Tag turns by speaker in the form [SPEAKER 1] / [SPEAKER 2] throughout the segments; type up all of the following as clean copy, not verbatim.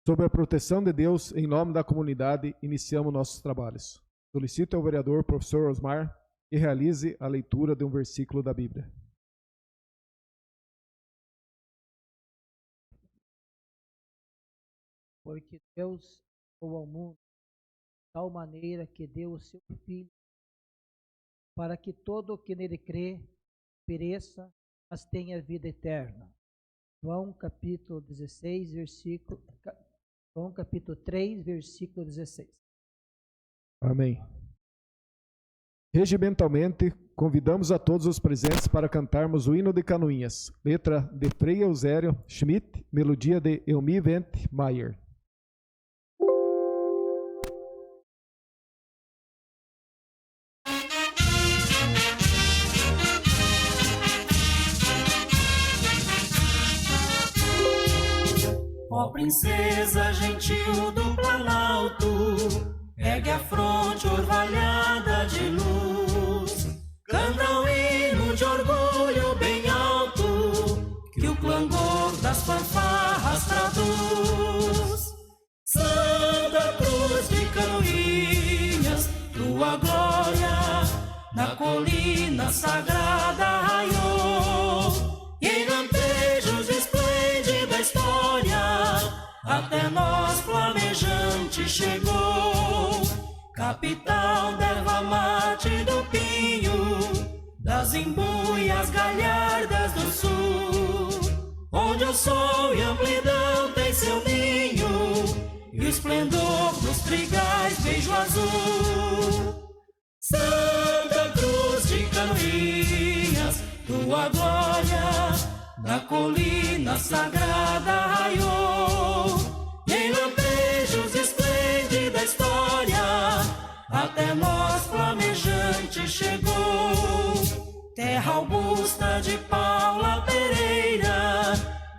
[SPEAKER 1] Sob a proteção de Deus, em nome da comunidade, iniciamos nossos trabalhos. Solicito ao vereador professor Osmar que realize a leitura de um versículo da Bíblia.
[SPEAKER 2] Porque Deus amou ao mundo de tal maneira que deu o seu Filho, para que todo o que nele crê pereça, mas tenha vida eterna. João capítulo 3, versículo 16.
[SPEAKER 1] Amém. Regimentalmente, convidamos a todos os presentes para cantarmos o hino de Canoinhas, letra de Frei Eusébio Schmidt, melodia de Elmi Vente Maier.
[SPEAKER 3] Ó princesa gentil do Planalto, ergue a fronte orvalhada de luz, canta um hino de orgulho bem alto, que o clangor das fanfarras traduz. Santa Cruz de Canoinhas, tua glória na colina sagrada raiou, e em lampejos esplende da história, até nós flamejante chegou. Capital d'erva mate do Pinho, das embuias galhardas do sul, onde o sol e a amplidão tem seu ninho, e o esplendor dos trigais beijo azul. Santa Cruz de Canoinhas, tua glória na colina sagrada raiou, e em lampejos esplende da história, até nós flamejante chegou. Terra augusta de Paula Pereira,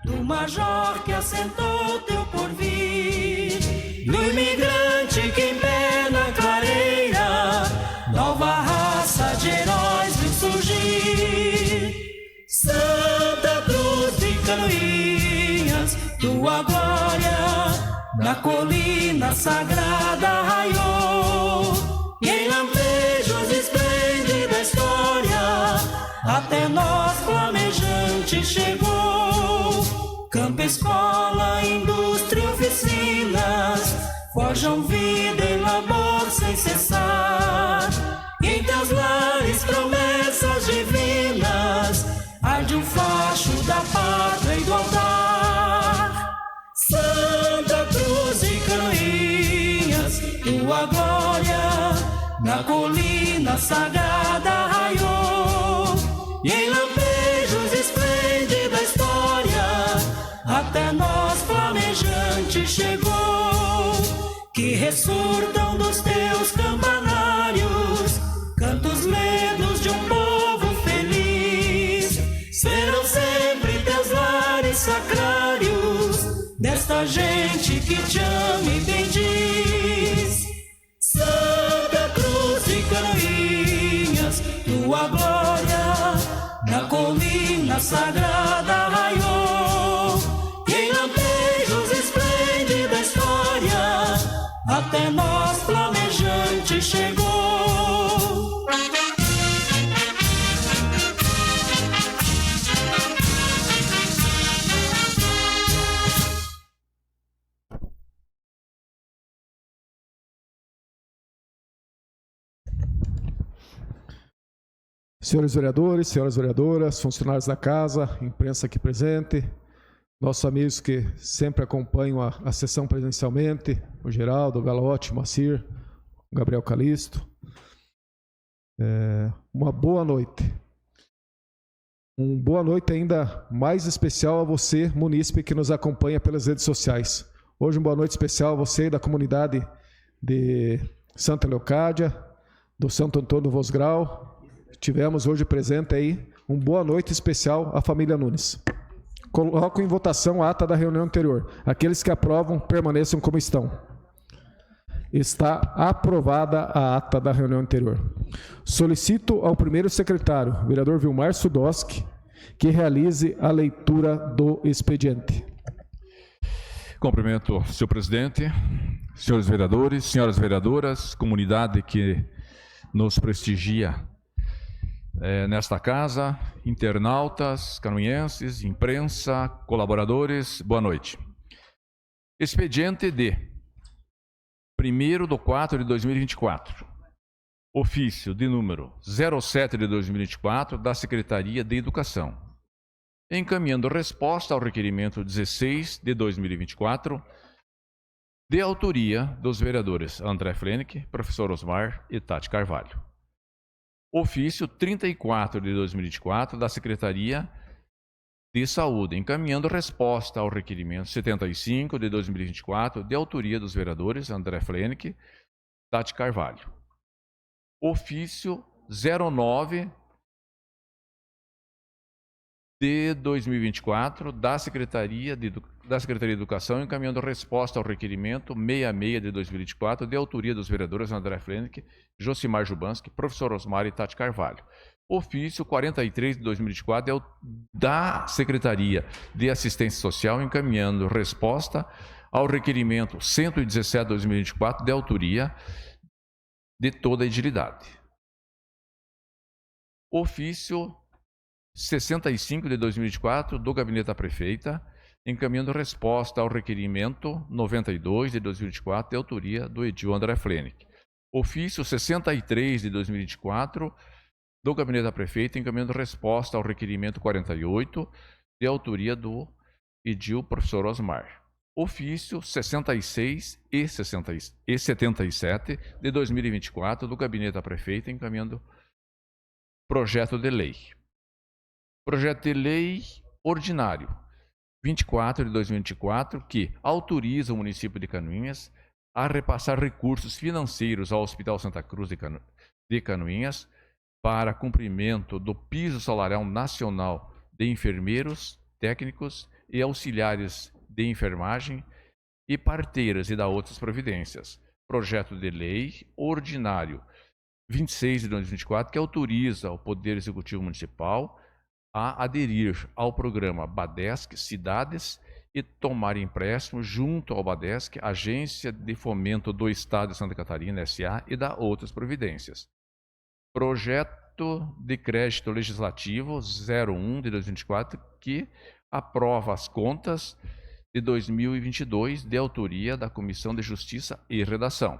[SPEAKER 3] do major que assentou teu porvir, do imigrante que em pé na clareira, nova raça de heróis viu surgir. Santa Cruz de Canoinhas, tua glória na colina sagrada raiou, e em lampejos esplende da história, até nós flamejante chegou. Campo, escola, indústria e oficinas forjam vida e labor sem cessar, e em teus lares promessas divinas arde o facho da pátria e do altar. Santa Cruz de Canoinhas, tua glória na colina sagrada raiou, e em lampejos esplende da história, até nós flamejante chegou. Que ressurtam dos teus campanários cantos ledos de um povo feliz, serão sempre teus lares sacrários, desta gente que te ama e bendiz. Santa Cruz de Canoinhas, tua glória na colina sagrada raiou, e em lampejos esplende da história, até nós flamejante chegou.
[SPEAKER 1] Senhores vereadores, senhoras vereadoras, funcionários da casa, imprensa aqui presente, nossos amigos que sempre acompanham a sessão presencialmente, o Geraldo, o Galotti, o Macir, o Gabriel Calisto. Uma boa noite. Uma boa noite ainda mais especial a você, munícipe, que nos acompanha pelas redes sociais. Hoje uma boa noite especial a você da comunidade de Santa Leocádia, do Santo Antônio do Vosgrau. Tivemos hoje presente aí uma boa noite especial à família Nunes. Coloco em votação a ata da reunião anterior. Aqueles que aprovam, permaneçam como estão. Está aprovada a ata da reunião anterior. Solicito ao primeiro secretário, vereador Vilmar Sudoski, que realize a leitura do expediente.
[SPEAKER 4] Cumprimento o senhor presidente, senhores vereadores, senhoras vereadoras, comunidade que nos prestigia nesta casa, internautas, canoinhenses, imprensa, colaboradores, boa noite. Expediente de 1º/4/2024, ofício de número 07/2024 da Secretaria de Educação, encaminhando resposta ao requerimento 16/2024, de autoria dos vereadores André Flenick, professor Osmar e Tati Carvalho. Ofício 34/2024 da Secretaria de Saúde, encaminhando resposta ao requerimento 75/2024, de autoria dos vereadores André Flenick, Tati Carvalho. Ofício 09/2024 da Secretaria de Educação, encaminhando resposta ao requerimento 66/2024, de autoria dos vereadores André Flenick, Josimar Jubanski, professor Osmar e Tati Carvalho. Ofício 43/2024 da Secretaria de Assistência Social, encaminhando resposta ao requerimento 117/2024, de autoria de toda a edilidade. Ofício 65/2024 do Gabinete da Prefeita, encaminhando resposta ao requerimento 92/2024, de autoria do edil André Flenick. Ofício 63/2024 do Gabinete da Prefeita, encaminhando resposta ao requerimento 48, de autoria do edil professor Osmar. Ofício 66 e 77 de 2024 do Gabinete da Prefeita, encaminhando projeto de lei. Projeto de lei ordinário 24/2024, que autoriza o município de Canoinhas a repassar recursos financeiros ao Hospital Santa Cruz de Canoinhas para cumprimento do piso salarial nacional de enfermeiros, técnicos e auxiliares de enfermagem e parteiras e da outras providências. Projeto de lei ordinário 26/2024, que autoriza o Poder Executivo Municipal a aderir ao programa Badesc Cidades e tomar empréstimo junto ao Badesc, Agência de Fomento do Estado de Santa Catarina, S.A., e da outras providências. Projeto de crédito legislativo 01/2024, que aprova as contas de 2022, de autoria da Comissão de Justiça e Redação.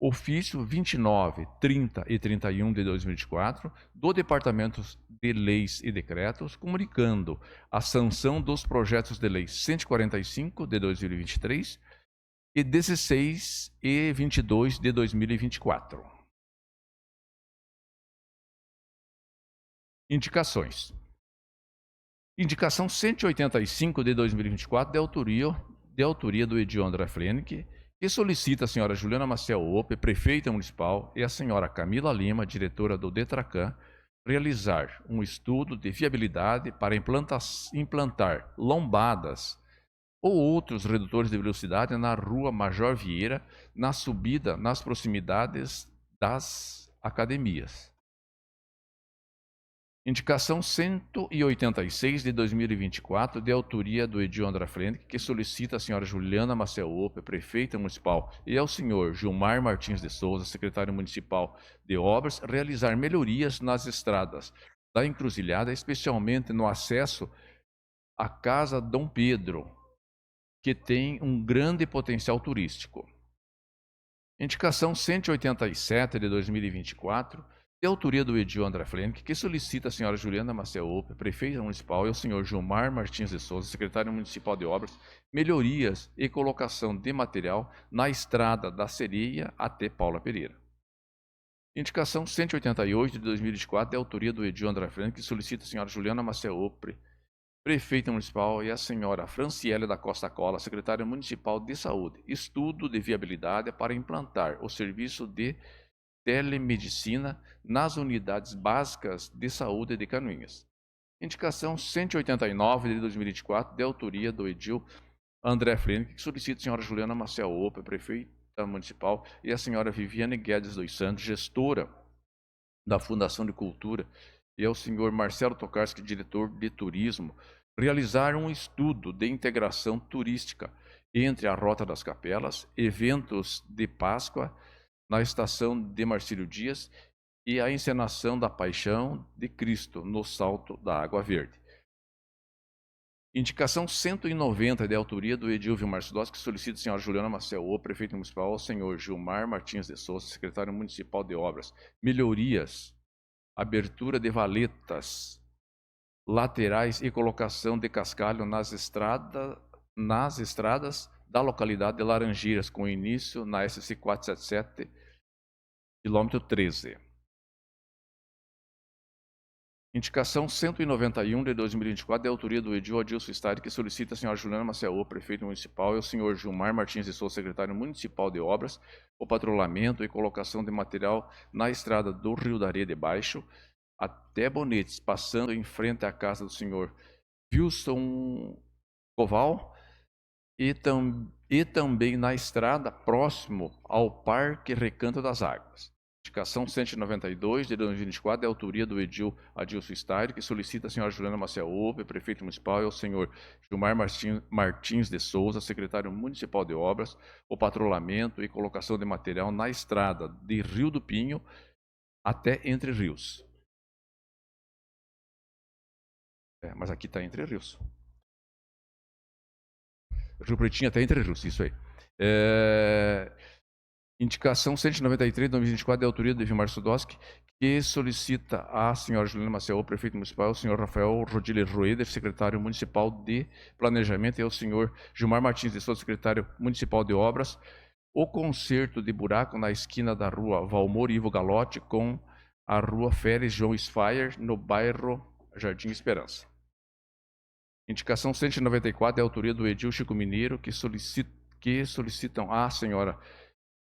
[SPEAKER 4] Ofício 29, 30 e 31 de 2024 do Departamento de Leis e Decretos, comunicando a sanção dos projetos de lei 145 de 2023 e 16 e 22 de 2024. Indicações. Indicação 185 de 2024 de autoria do edil André Flenick, que solicita a senhora Juliana Maciel Ope, prefeita municipal, e a senhora Camila Lima, diretora do Detracan, realizar um estudo de viabilidade para implantar lombadas ou outros redutores de velocidade na rua Major Vieira, na subida nas proximidades das academias. Indicação 186 de 2024, de autoria do edil André Flenick, que solicita a senhora Juliana Maciel Ope, prefeita municipal, e ao senhor Gilmar Martins de Souza, secretário municipal de obras, realizar melhorias nas estradas da encruzilhada, especialmente no acesso à Casa Dom Pedro, que tem um grande potencial turístico. Indicação 187 de 2024, de autoria do edil André Flenick, que solicita a senhora Juliana Maciel Ope, prefeita municipal, e ao senhor Gilmar Martins de Souza, secretário municipal de obras, melhorias e colocação de material na estrada da Sereia até Paula Pereira. Indicação 188 de 2024, de autoria do edil André Flenick, que solicita a senhora Juliana Maciel Ope, prefeita municipal, e a senhora Franciele da Costa Cola, secretária municipal de saúde, estudo de viabilidade para implantar o serviço de telemedicina nas unidades básicas de saúde de Canoinhas. Indicação 189 de 2024, de autoria do edil André Flenick, que solicita a senhora Juliana Maciel Ope, prefeita municipal, e a senhora Viviane Guedes dos Santos, gestora da Fundação de Cultura, e ao senhor Marcelo Tokarski, diretor de turismo, realizar um estudo de integração turística entre a Rota das Capelas, eventos de Páscoa na estação de Marcílio Dias e a encenação da Paixão de Cristo no Salto da Água Verde. Indicação 190 de autoria do Edil Vilmar Sudosky, que solicita a senhora Juliana Maceô, prefeito municipal, ao senhor Gilmar Martins de Souza, secretário municipal de obras, melhorias, abertura de valetas laterais e colocação de cascalho nas estradas da localidade de Laranjeiras, com início na SC 477, quilômetro 13. Indicação 191 de 2024, de autoria do Edil Adilson Stade, que solicita a senhora Juliana Maceô, prefeito municipal, e ao senhor Gilmar Martins de Souza, secretário municipal de obras, o patrulhamento e colocação de material na estrada do Rio da Areia de Baixo até Bonetes, passando em frente à casa do senhor Wilson Coval e também na estrada próximo ao Parque Recanto das Águas. Indicação 192 de 2024, de autoria do Edil Adilson Stade, que solicita a senhora Juliana Maceô, prefeito municipal, e ao senhor Gilmar Martins de Souza, secretário municipal de obras, o patrulhamento e colocação de material na estrada de Rio do Pinho até Entre Rios. Mas aqui está Entre Rios. Rio Pretinho até Entre Rios, isso aí. Indicação 193 de 2024, de autoria do Vilmar Sudosky, que solicita à senhora Juliana Maceô, prefeito municipal, ao senhor Rafael Rodile Rueder, secretário municipal de planejamento, e ao senhor Gilmar Martins de Souza, secretário municipal de obras, o conserto de buraco na esquina da rua Valmor Ivo Galotti com a rua Férez João Sfire, no bairro Jardim Esperança. Indicação 194, de autoria do Edil Chico Mineiro, que solicitam à senhora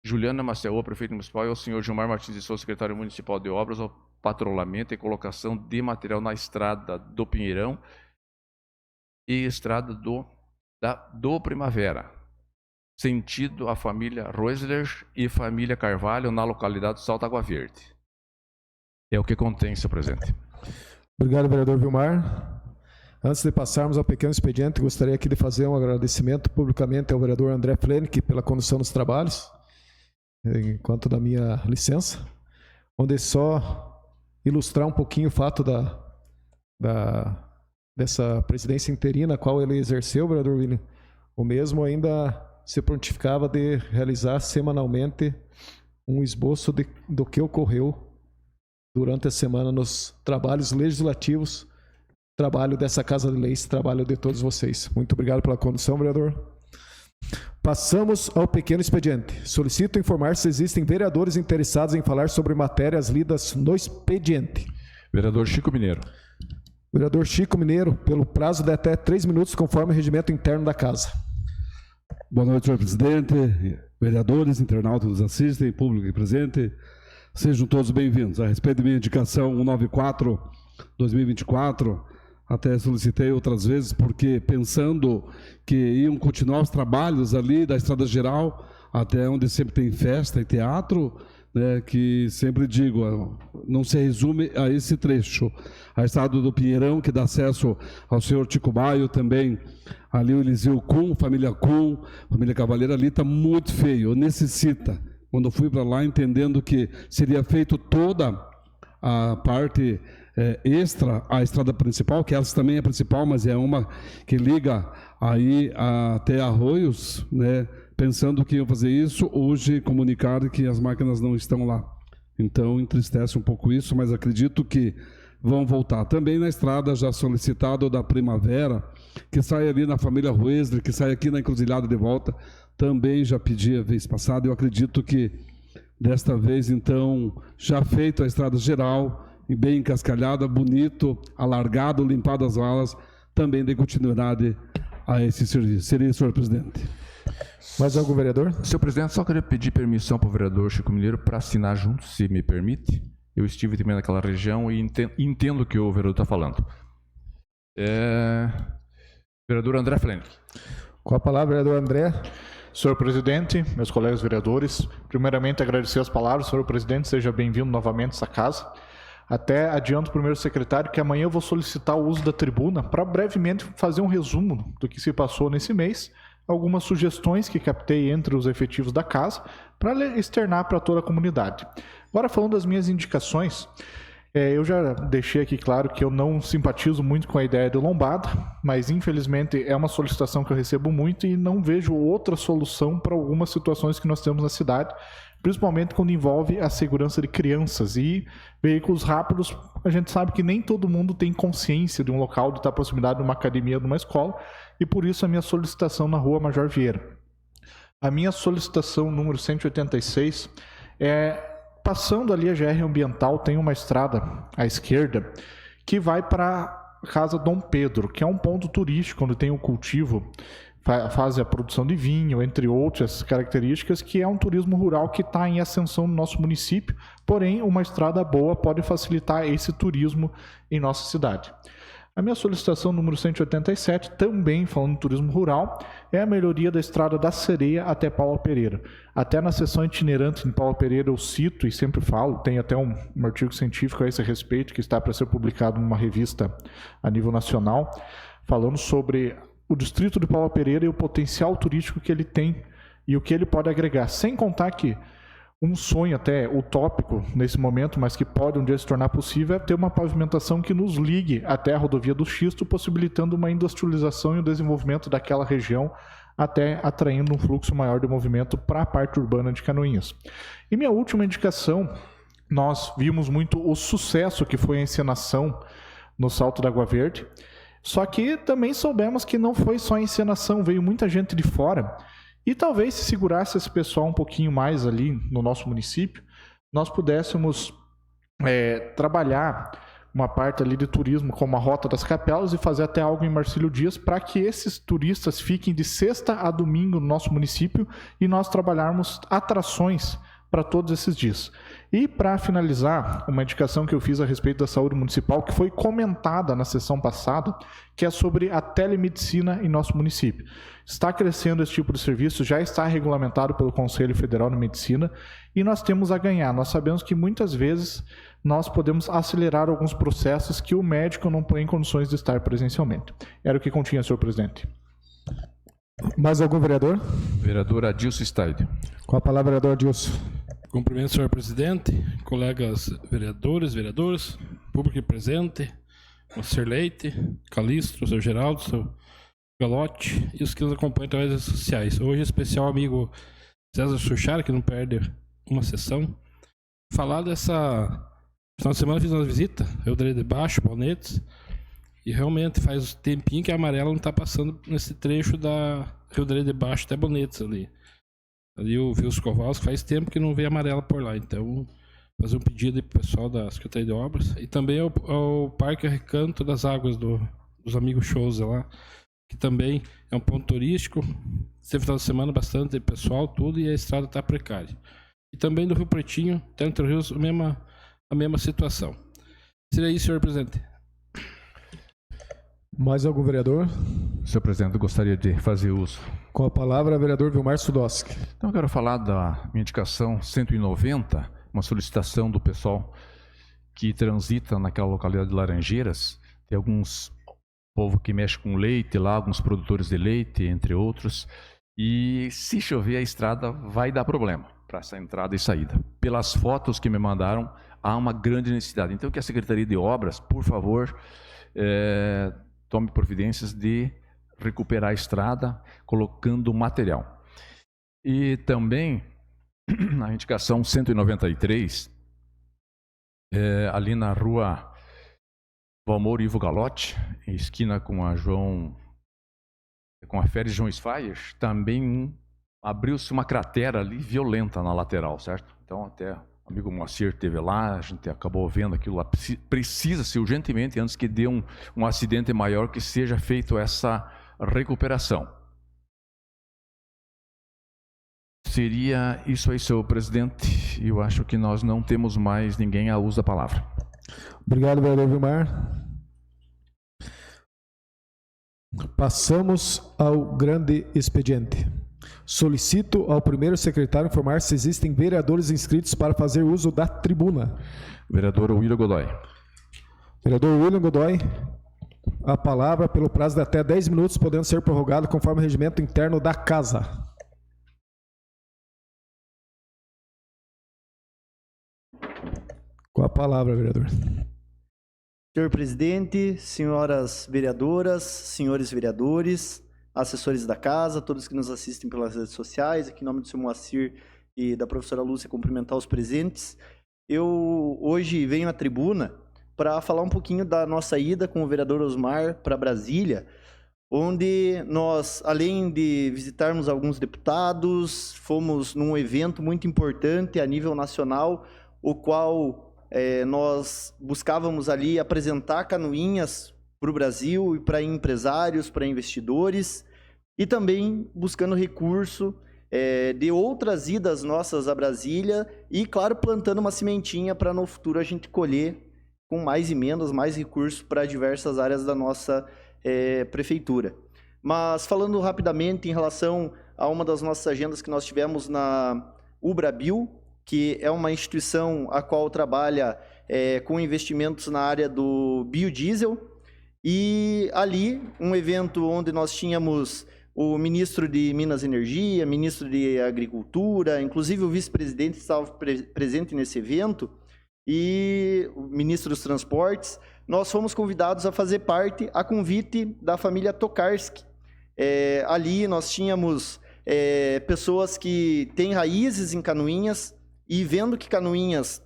[SPEAKER 4] Juliana Maceô, prefeito municipal, e ao senhor Gilmar Martins de Souza, secretário municipal de obras, ao patrulhamento e colocação de material na estrada do Pinheirão e estrada do Primavera, sentido a família Roesler e família Carvalho, na localidade do Salto Água Verde. É o que contém, senhor presidente.
[SPEAKER 1] Obrigado, vereador Vilmar. Antes de passarmos ao pequeno expediente, gostaria aqui de fazer um agradecimento publicamente ao vereador André Flenick pela condução dos trabalhos, enquanto da minha licença, onde só ilustrar um pouquinho o fato dessa presidência interina, a qual ele exerceu, vereador William. O mesmo ainda se prontificava de realizar semanalmente um esboço do que ocorreu durante a semana nos trabalhos legislativos, trabalho dessa Casa de Leis, trabalho de todos vocês. Muito obrigado pela condução, vereador. Passamos ao pequeno expediente. Solicito informar se existem vereadores interessados em falar sobre matérias lidas no expediente.
[SPEAKER 4] Vereador Chico Mineiro.
[SPEAKER 1] Vereador Chico Mineiro, pelo prazo de até 3 minutos, conforme o regimento interno da Casa.
[SPEAKER 5] Boa noite, senhor presidente, vereadores, internautas que nos assistem, público presente. Sejam todos bem-vindos. A respeito da minha indicação 194/2024, até solicitei outras vezes, porque pensando que iam continuar os trabalhos ali da Estrada Geral, até onde sempre tem festa e teatro, né, que sempre digo, não se resume a esse trecho. A Estrada do Pinheirão, que dá acesso ao senhor Tico Baio, também ali o Eliseu Kuhn, família Cavaleira, ali está muito feio, necessita. Quando eu fui para lá, entendendo que seria feito toda a parte extra à estrada principal, que essa também é principal, mas é uma que liga aí até Arroios, né? Pensando que iam fazer isso, hoje comunicaram que as máquinas não estão lá. Então entristece um pouco isso, mas acredito que vão voltar. Também na estrada já solicitado da Primavera, que sai ali na família Roesler, que sai aqui na Encruzilhada de volta, também já pedi a vez passada. Eu acredito que desta vez, então, já feito a estrada geral, bem encascalhada, bonito, alargado, limpado as valas, também dê continuidade a esse serviço. Seria isso, senhor presidente.
[SPEAKER 1] Mais algum vereador?
[SPEAKER 4] Senhor presidente, só queria pedir permissão para o vereador Chico Mineiro para assinar junto, se me permite. Eu estive também naquela região e entendo o que o vereador está falando. Vereador André Flenick.
[SPEAKER 1] Com a palavra, vereador André.
[SPEAKER 6] Senhor presidente, meus colegas vereadores, primeiramente agradecer as palavras. Senhor presidente, seja bem-vindo novamente a essa casa. Até adianto para o primeiro secretário que amanhã eu vou solicitar o uso da tribuna para brevemente fazer um resumo do que se passou nesse mês, algumas sugestões que captei entre os efetivos da casa para externar para toda a comunidade. Agora, falando das minhas indicações, eu já deixei aqui claro que eu não simpatizo muito com a ideia de lombada, mas infelizmente é uma solicitação que eu recebo muito e não vejo outra solução para algumas situações que nós temos na cidade, principalmente quando envolve a segurança de crianças e veículos rápidos. A gente sabe que nem todo mundo tem consciência de um local de estar à proximidade de uma academia, de uma escola, e por isso a minha solicitação na Rua Major Vieira. A minha solicitação número 186 passando ali a GR ambiental, tem uma estrada à esquerda que vai para a Casa Dom Pedro, que é um ponto turístico onde tem o cultivo, faz a produção de vinho, entre outras características, que é um turismo rural que está em ascensão no nosso município, porém uma estrada boa pode facilitar esse turismo em nossa cidade. A minha solicitação número 187, também falando de turismo rural, é a melhoria da estrada da Sereia até Paula Pereira. Até na sessão itinerante em Paula Pereira eu cito e sempre falo, tem até um artigo científico a esse respeito que está para ser publicado numa revista a nível nacional, falando sobre o distrito de Paula Pereira e o potencial turístico que ele tem e o que ele pode agregar. Sem contar que um sonho até utópico nesse momento, mas que pode um dia se tornar possível, é ter uma pavimentação que nos ligue até a rodovia do Xisto, possibilitando uma industrialização e o desenvolvimento daquela região, até atraindo um fluxo maior de movimento para a parte urbana de Canoinhas. E minha última indicação, nós vimos muito o sucesso que foi a encenação no Salto da Água Verde, só que também soubemos que não foi só a encenação, veio muita gente de fora. E talvez se segurasse esse pessoal um pouquinho mais ali no nosso município, nós pudéssemos trabalhar uma parte ali de turismo como a Rota das Capelas e fazer até algo em Marcílio Dias para que esses turistas fiquem de sexta a domingo no nosso município e nós trabalharmos atrações para todos esses dias. E para finalizar, uma indicação que eu fiz a respeito da saúde municipal, que foi comentada na sessão passada, que é sobre a telemedicina em nosso município. Está crescendo esse tipo de serviço, já está regulamentado pelo Conselho Federal de Medicina e nós temos a ganhar. Nós sabemos que muitas vezes nós podemos acelerar alguns processos que o médico não põe em condições de estar presencialmente. Era o que continha, senhor presidente.
[SPEAKER 1] Mais algum vereador?
[SPEAKER 4] Vereador Adilson Staide.
[SPEAKER 1] Com a palavra, vereador Adilson.
[SPEAKER 7] Cumprimento, senhor presidente, colegas vereadores, vereadoras, público presente, o Sr. Leite, Calistro, o Sr. Geraldo, o Sr. Galotti e os que nos acompanham pelas redes sociais. Hoje, em especial, amigo César Suchar, que não perde uma sessão. Falar dessa... Final de semana fiz uma visita, Rio Drey de Baixo, Balnetes, e realmente faz tempinho que a amarela não está passando nesse trecho da Rio Drey de Baixo até Balnetes ali. Ali eu vi os Kowalski, faz tempo que não vê amarela por lá, então fazer um pedido aí pro pessoal da Secretaria de Obras e também ao Parque Recanto das Águas dos amigos Souza lá, que também é um ponto turístico, sempre final de semana bastante pessoal, tudo, e a estrada está precária. E também do Rio Pretinho, até Entre Rios, a mesma situação. Seria isso, senhor presidente.
[SPEAKER 1] Mais algum vereador?
[SPEAKER 4] Senhor presidente, eu gostaria de fazer uso.
[SPEAKER 1] Com a palavra, vereador Vilmar Sudowski.
[SPEAKER 4] Então eu quero falar da minha indicação 190, uma solicitação do pessoal que transita naquela localidade de Laranjeiras. Tem alguns povo que mexe com leite lá, alguns produtores de leite, entre outros. E se chover a estrada vai dar problema para essa entrada e saída. Pelas fotos que me mandaram, há uma grande necessidade. Então que a Secretaria de Obras, por favor, tome providências de recuperar a estrada, colocando material. E também, na indicação 193, ali na rua Valmor Ivo Galotti, esquina com a Férez João Sfaias, também abriu-se uma cratera ali violenta na lateral, certo? Então até o amigo Moacir esteve lá, a gente acabou vendo aquilo lá. Precisa-se urgentemente, antes que dê um acidente maior, que seja feito essa recuperação. Seria isso aí, senhor presidente. Eu acho que nós não temos mais ninguém a uso da palavra.
[SPEAKER 1] Obrigado, vereador Vilmar. Passamos ao grande expediente. Solicito ao primeiro secretário informar se existem vereadores inscritos para fazer uso da tribuna.
[SPEAKER 4] Vereador William Godoy.
[SPEAKER 1] Vereador William Godoy, a palavra pelo prazo de até 10 minutos, podendo ser prorrogado conforme o regimento interno da Casa. Com a palavra, vereador.
[SPEAKER 8] Senhor presidente, senhoras vereadoras, senhores vereadores, assessores da casa, todos que nos assistem pelas redes sociais, aqui em nome do senhor Moacir e da professora Lúcia, cumprimentar os presentes. Eu hoje venho à tribuna para falar um pouquinho da nossa ida com o vereador Osmar para Brasília, onde nós, além de visitarmos alguns deputados, fomos num evento muito importante a nível nacional, o qual nós buscávamos ali apresentar Canoinhas para o Brasil e para empresários, para investidores, e também buscando recurso de outras idas nossas a Brasília e, claro, plantando uma sementinha para no futuro a gente colher com mais emendas, mais recursos para diversas áreas da nossa prefeitura. Mas falando rapidamente em relação a uma das nossas agendas que nós tivemos na Ubrabil, que é uma instituição a qual trabalha com investimentos na área do biodiesel, e ali um evento onde nós tínhamos o ministro de Minas e Energia, ministro de Agricultura, inclusive o vice-presidente estava presente nesse evento, e o ministro dos Transportes. Nós fomos convidados a fazer parte, a convite da família Tokarski. Ali nós tínhamos pessoas que têm raízes em Canoinhas, e vendo que Canoinhas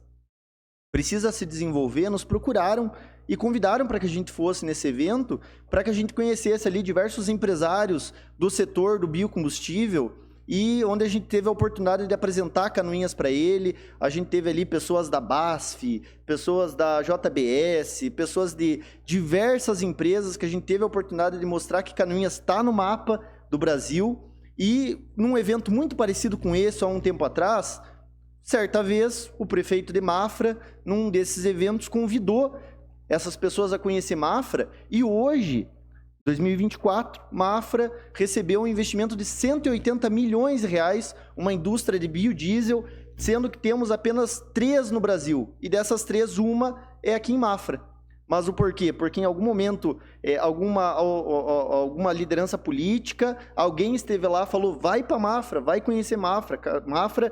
[SPEAKER 8] precisa se desenvolver, nos procuraram e convidaram para que a gente fosse nesse evento, para que a gente conhecesse ali diversos empresários do setor do biocombustível, e onde a gente teve a oportunidade de apresentar Canoinhas para ele. A gente teve ali pessoas da BASF, pessoas da JBS, pessoas de diversas empresas que a gente teve a oportunidade de mostrar que Canoinhas está no mapa do Brasil. E num evento muito parecido com esse, há um tempo atrás, certa vez, o prefeito de Mafra, num desses eventos, convidou essas pessoas a conhecer Mafra, e hoje, 2024, Mafra recebeu um investimento de 180 milhões de reais, uma indústria de biodiesel, sendo que temos apenas 3 no Brasil, e dessas 3, uma é aqui em Mafra. Mas o porquê? Porque em algum momento, alguma liderança política, alguém esteve lá e falou, vai para Mafra, vai conhecer Mafra, Mafra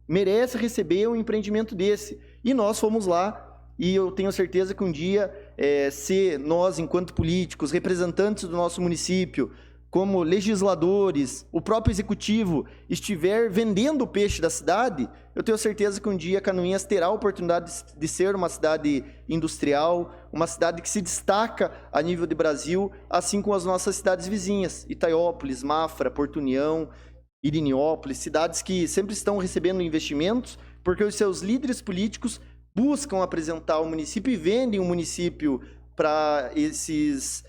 [SPEAKER 8] merece receber um empreendimento desse. E nós fomos lá, e eu tenho certeza que um dia, se nós, enquanto políticos, representantes do nosso município, como legisladores, o próprio executivo, estiver vendendo o peixe da cidade, eu tenho certeza que um dia Canoinhas terá a oportunidade de ser uma cidade industrial, uma cidade que se destaca a nível de Brasil, assim como as nossas cidades vizinhas, Itaiópolis, Mafra, Porto União, Iriniópolis, cidades que sempre estão recebendo investimentos, porque os seus líderes políticos buscam apresentar o município e vendem o município para esses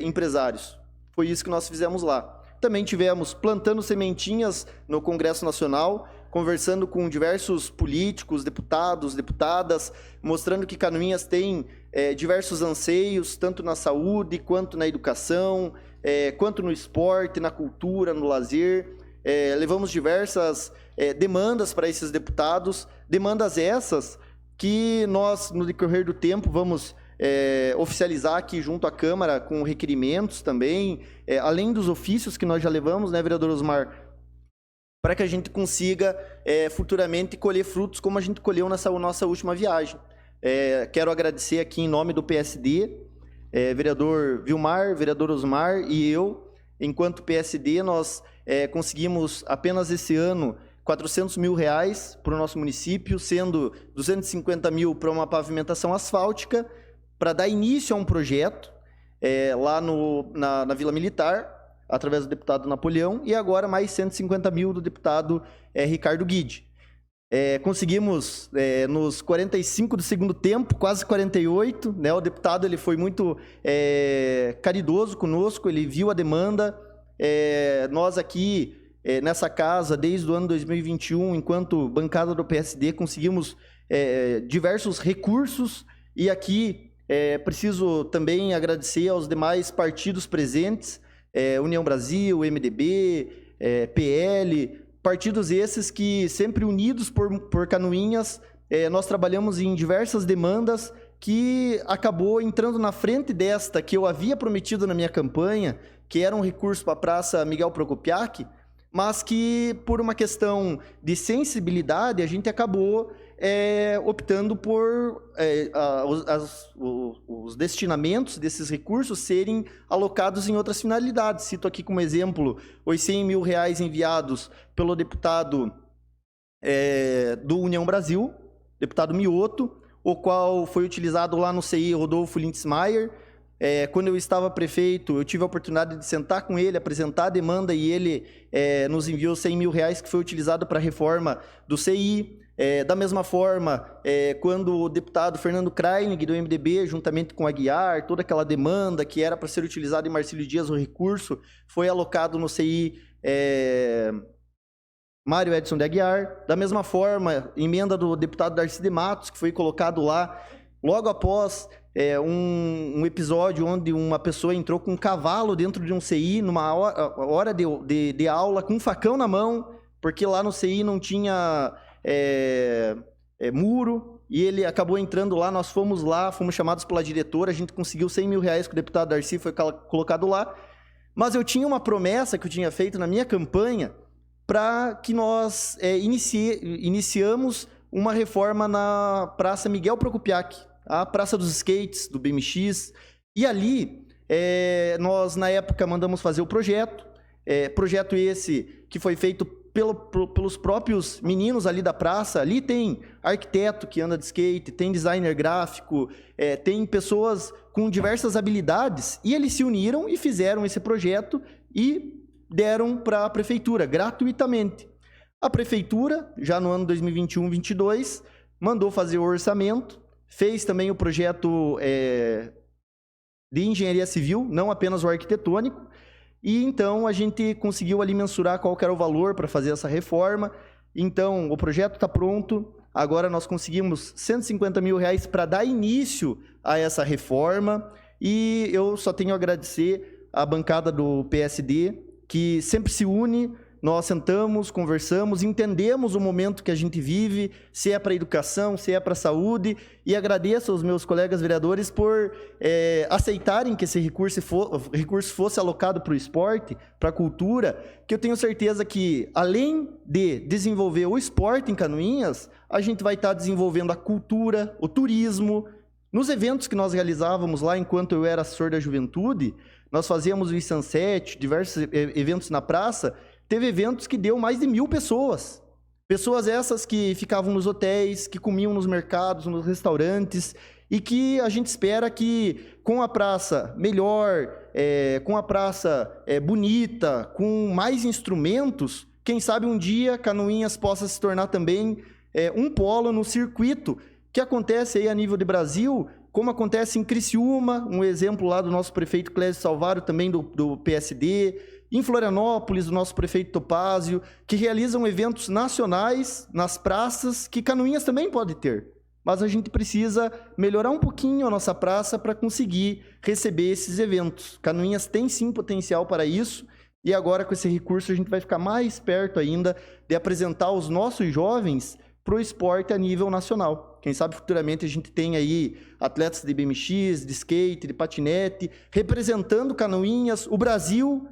[SPEAKER 8] empresários. Foi isso que nós fizemos lá. Também tivemos plantando sementinhas no Congresso Nacional, conversando com diversos políticos, deputados, deputadas, mostrando que Canoinhas tem diversos anseios, tanto na saúde, quanto na educação, quanto no esporte, na cultura, no lazer. Levamos diversas demandas para esses deputados, demandas essas que nós, no decorrer do tempo, vamos oficializar aqui junto à Câmara com requerimentos também, além dos ofícios que nós já levamos, né, vereador Osmar, para que a gente consiga futuramente colher frutos como a gente colheu nessa nossa última viagem. Quero agradecer aqui em nome do PSD, vereador Vilmar, vereador Osmar e eu, enquanto PSD, nós conseguimos apenas esse ano 400 mil reais para o nosso município, sendo 250 mil para uma pavimentação asfáltica, para dar início a um projeto lá na Vila Militar, através do deputado Napoleão, e agora mais 150 mil do deputado Ricardo Guide. Conseguimos, nos 45 do segundo tempo, quase 48, né, o deputado ele foi muito caridoso conosco, ele viu a demanda. Nós aqui, nessa casa, desde o ano 2021, enquanto bancada do PSD, conseguimos diversos recursos, e aqui preciso também agradecer aos demais partidos presentes, União Brasil, MDB, PL, partidos esses que sempre unidos por Canoinhas, nós trabalhamos em diversas demandas que acabou entrando na frente desta que eu havia prometido na minha campanha, que era um recurso para a Praça Miguel Prokopiak, mas que por uma questão de sensibilidade a gente acabou optando por os destinamentos desses recursos serem alocados em outras finalidades. Cito aqui como exemplo os 100 mil reais enviados pelo deputado do União Brasil, deputado Mioto, o qual foi utilizado lá no CI Rodolfo Lindsmeier. Quando eu estava prefeito, eu tive a oportunidade de sentar com ele, apresentar a demanda e ele nos enviou 100 mil reais que foi utilizado para a reforma do CI. Da mesma forma, quando o deputado Fernando Kreinig, do MDB, juntamente com a Aguiar, toda aquela demanda que era para ser utilizada em Marcílio Dias, o recurso foi alocado no CI Mário Edson de Aguiar. Da mesma forma, emenda do deputado Darcy de Matos, que foi colocado lá logo após um episódio onde uma pessoa entrou com um cavalo dentro de um CI, numa hora de aula, com um facão na mão, porque lá no CI não tinha muro, e ele acabou entrando lá, nós fomos lá, fomos chamados pela diretora, a gente conseguiu 100 mil reais que o deputado Darcy foi colocado lá, mas eu tinha uma promessa que eu tinha feito na minha campanha para que nós iniciamos uma reforma na Praça Miguel Prokopiak, a Praça dos Skates, do BMX, e ali nós, na época, mandamos fazer o projeto esse que foi feito pelos próprios meninos ali da praça. Ali tem arquiteto que anda de skate, tem designer gráfico, tem pessoas com diversas habilidades, e eles se uniram e fizeram esse projeto e deram para a prefeitura gratuitamente. A prefeitura, já no ano 2021-22, mandou fazer o orçamento, fez também o projeto de engenharia civil, não apenas o arquitetônico, e então a gente conseguiu ali mensurar qual que era o valor para fazer essa reforma. Então o projeto está pronto, agora nós conseguimos 150 mil reais para dar início a essa reforma, e eu só tenho a agradecer à bancada do PSD, que sempre se une. Nós sentamos, conversamos, entendemos o momento que a gente vive, se é para a educação, se é para a saúde, e agradeço aos meus colegas vereadores por aceitarem que esse recurso fosse alocado para o esporte, para a cultura, que eu tenho certeza que, além de desenvolver o esporte em Canoinhas, a gente vai estar desenvolvendo a cultura, o turismo. Nos eventos que nós realizávamos lá, enquanto eu era assessor da juventude, nós fazíamos o Sunset, diversos eventos na praça. Teve eventos que deu mais de 1.000 pessoas. Pessoas essas que ficavam nos hotéis, que comiam nos mercados, nos restaurantes, e que a gente espera que, com a praça melhor, com a praça bonita, com mais instrumentos, quem sabe um dia Canoinhas possa se tornar também um polo no circuito que acontece aí a nível de Brasil, como acontece em Criciúma, um exemplo lá do nosso prefeito Clésio Salvário, também do PSD, em Florianópolis, o nosso prefeito Topázio, que realizam eventos nacionais nas praças, que Canoinhas também pode ter. Mas a gente precisa melhorar um pouquinho a nossa praça para conseguir receber esses eventos. Canoinhas tem sim potencial para isso, e agora com esse recurso a gente vai ficar mais perto ainda de apresentar os nossos jovens para o esporte a nível nacional. Quem sabe futuramente a gente tem aí atletas de BMX, de skate, de patinete, representando Canoinhas, o Brasil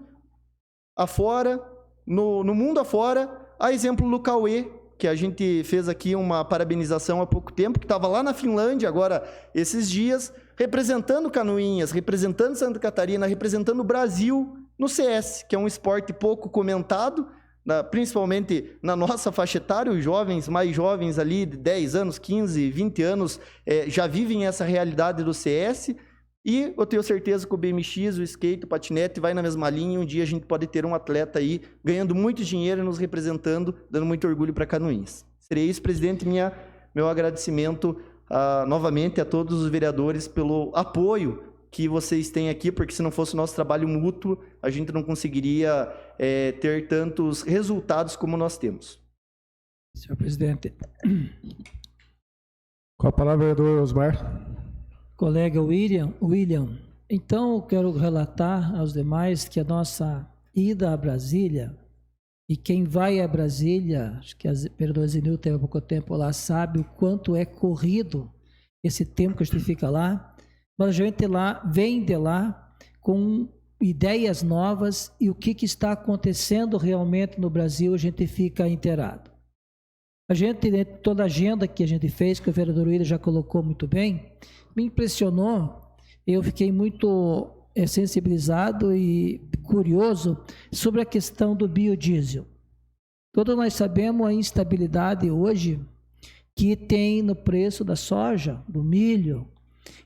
[SPEAKER 8] afora, no mundo afora, a exemplo do Cauê, que a gente fez aqui uma parabenização há pouco tempo, que estava lá na Finlândia agora, esses dias, representando Canoinhas, representando Santa Catarina, representando o Brasil no CS, que é um esporte pouco comentado, principalmente na nossa faixa etária. Os jovens, mais jovens ali, de 10 anos, 15, 20 anos, já vivem essa realidade do CS. E eu tenho certeza que o BMX, o skate, o patinete vai na mesma linha, e um dia a gente pode ter um atleta aí ganhando muito dinheiro e nos representando, dando muito orgulho para Canoinhas. Seria isso, presidente, meu agradecimento novamente a todos os vereadores pelo apoio que vocês têm aqui, porque se não fosse o nosso trabalho mútuo, a gente não conseguiria ter tantos resultados como nós temos.
[SPEAKER 2] Senhor presidente.
[SPEAKER 1] Com a palavra, vereador Osmar.
[SPEAKER 2] Colega William, então eu quero relatar aos demais que a nossa ida a Brasília, e quem vai a Brasília, acho que a vereadora Zenil teve há pouco tempo lá, sabe o quanto é corrido esse tempo que a gente fica lá, mas a gente lá, vem de lá com ideias novas e o que está acontecendo realmente no Brasil, a gente fica inteirado. A gente, toda a agenda que a gente fez, que o vereador Willian já colocou muito bem, me impressionou, eu fiquei muito sensibilizado e curioso sobre a questão do biodiesel. Todos nós sabemos a instabilidade hoje que tem no preço da soja, do milho,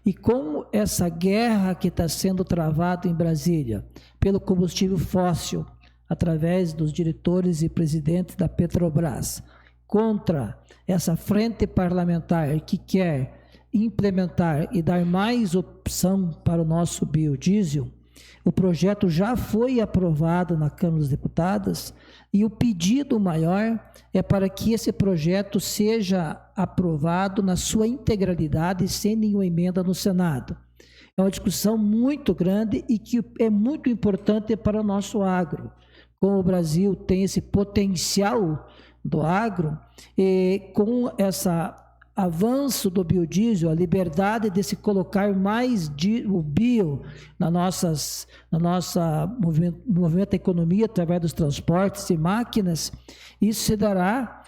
[SPEAKER 2] e com essa guerra que está sendo travada em Brasília pelo combustível fóssil, através dos diretores e presidentes da Petrobras, contra essa frente parlamentar que quer implementar e dar mais opção para o nosso biodiesel, o projeto já foi aprovado na Câmara dos Deputados e o pedido maior é para que esse projeto seja aprovado na sua integralidade, sem nenhuma emenda no Senado. É uma discussão muito grande e que é muito importante para o nosso agro. Como o Brasil tem esse potencial do agro, e com esse avanço do biodiesel, a liberdade de se colocar mais o bio na nossa movimento da economia através dos transportes e máquinas, isso se dará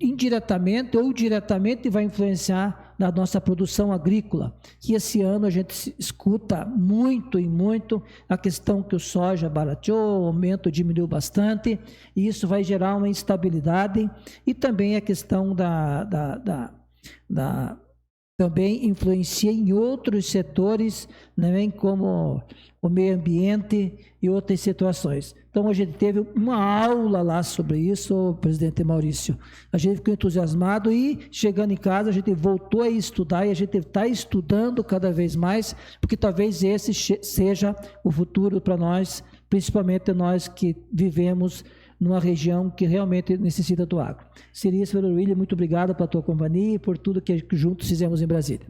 [SPEAKER 2] indiretamente ou diretamente vai influenciar na nossa produção agrícola, que esse ano a gente escuta muito e muito a questão que o soja barateou, o aumento diminuiu bastante, e isso vai gerar uma instabilidade, e também a questão também influencia em outros setores, também como o meio ambiente e outras situações. Então, a gente teve uma aula lá sobre isso, presidente Maurício. A gente ficou entusiasmado e, chegando em casa, a gente voltou a estudar e a gente está estudando cada vez mais, porque talvez esse seja o futuro para nós, principalmente nós que vivemos numa região que realmente necessita do agro. Seria isso, vereador Willian, muito obrigado pela tua companhia e por tudo que juntos fizemos em Brasília.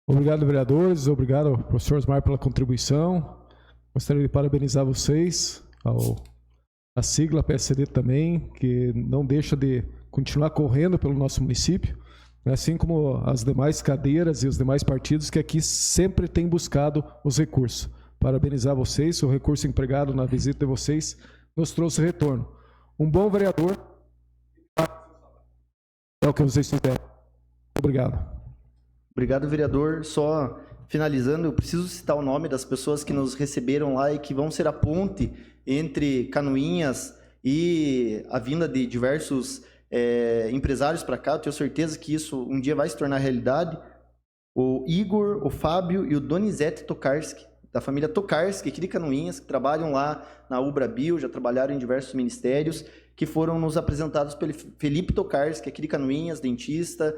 [SPEAKER 1] Obrigado, vereadores. Obrigado, professor Osmar, pela contribuição. Gostaria de parabenizar vocês, a sigla PSD também, que não deixa de continuar correndo pelo nosso município, assim como as demais cadeiras e os demais partidos que aqui sempre têm buscado os recursos. Parabenizar vocês, o recurso empregado na visita de vocês nos trouxe retorno. Um bom vereador é o que vocês fizeram. Obrigado.
[SPEAKER 8] Obrigado, vereador. Só finalizando, eu preciso citar o nome das pessoas que nos receberam lá e que vão ser a ponte entre Canoinhas e a vinda de diversos empresários para cá. Eu tenho certeza que isso um dia vai se tornar realidade. O Igor, o Fábio e o Donizete Tokarski, da família Tokarski, aqui de Canoinhas, que trabalham lá na Ubra Bio, já trabalharam em diversos ministérios, que foram nos apresentados pelo Felipe Tokarski, aqui de Canoinhas, dentista,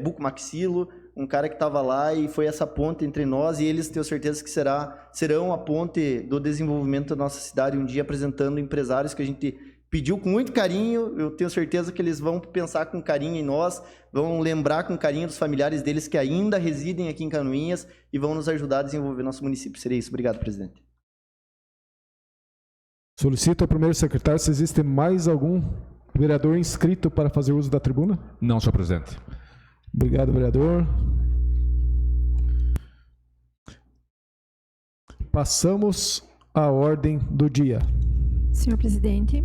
[SPEAKER 8] bucomaxilo, um cara que estava lá e foi essa ponte entre nós, e eles tenho certeza que serão a ponte do desenvolvimento da nossa cidade, um dia apresentando empresários que a gente pediu com muito carinho. Eu tenho certeza que eles vão pensar com carinho em nós, vão lembrar com carinho dos familiares deles que ainda residem aqui em Canoinhas e vão nos ajudar a desenvolver nosso município. Seria isso. Obrigado, presidente.
[SPEAKER 1] Solicito ao primeiro secretário se existe mais algum vereador inscrito para fazer uso da tribuna.
[SPEAKER 4] Não, senhor presidente.
[SPEAKER 1] Obrigado, vereador. Passamos à ordem do dia.
[SPEAKER 9] Senhor presidente.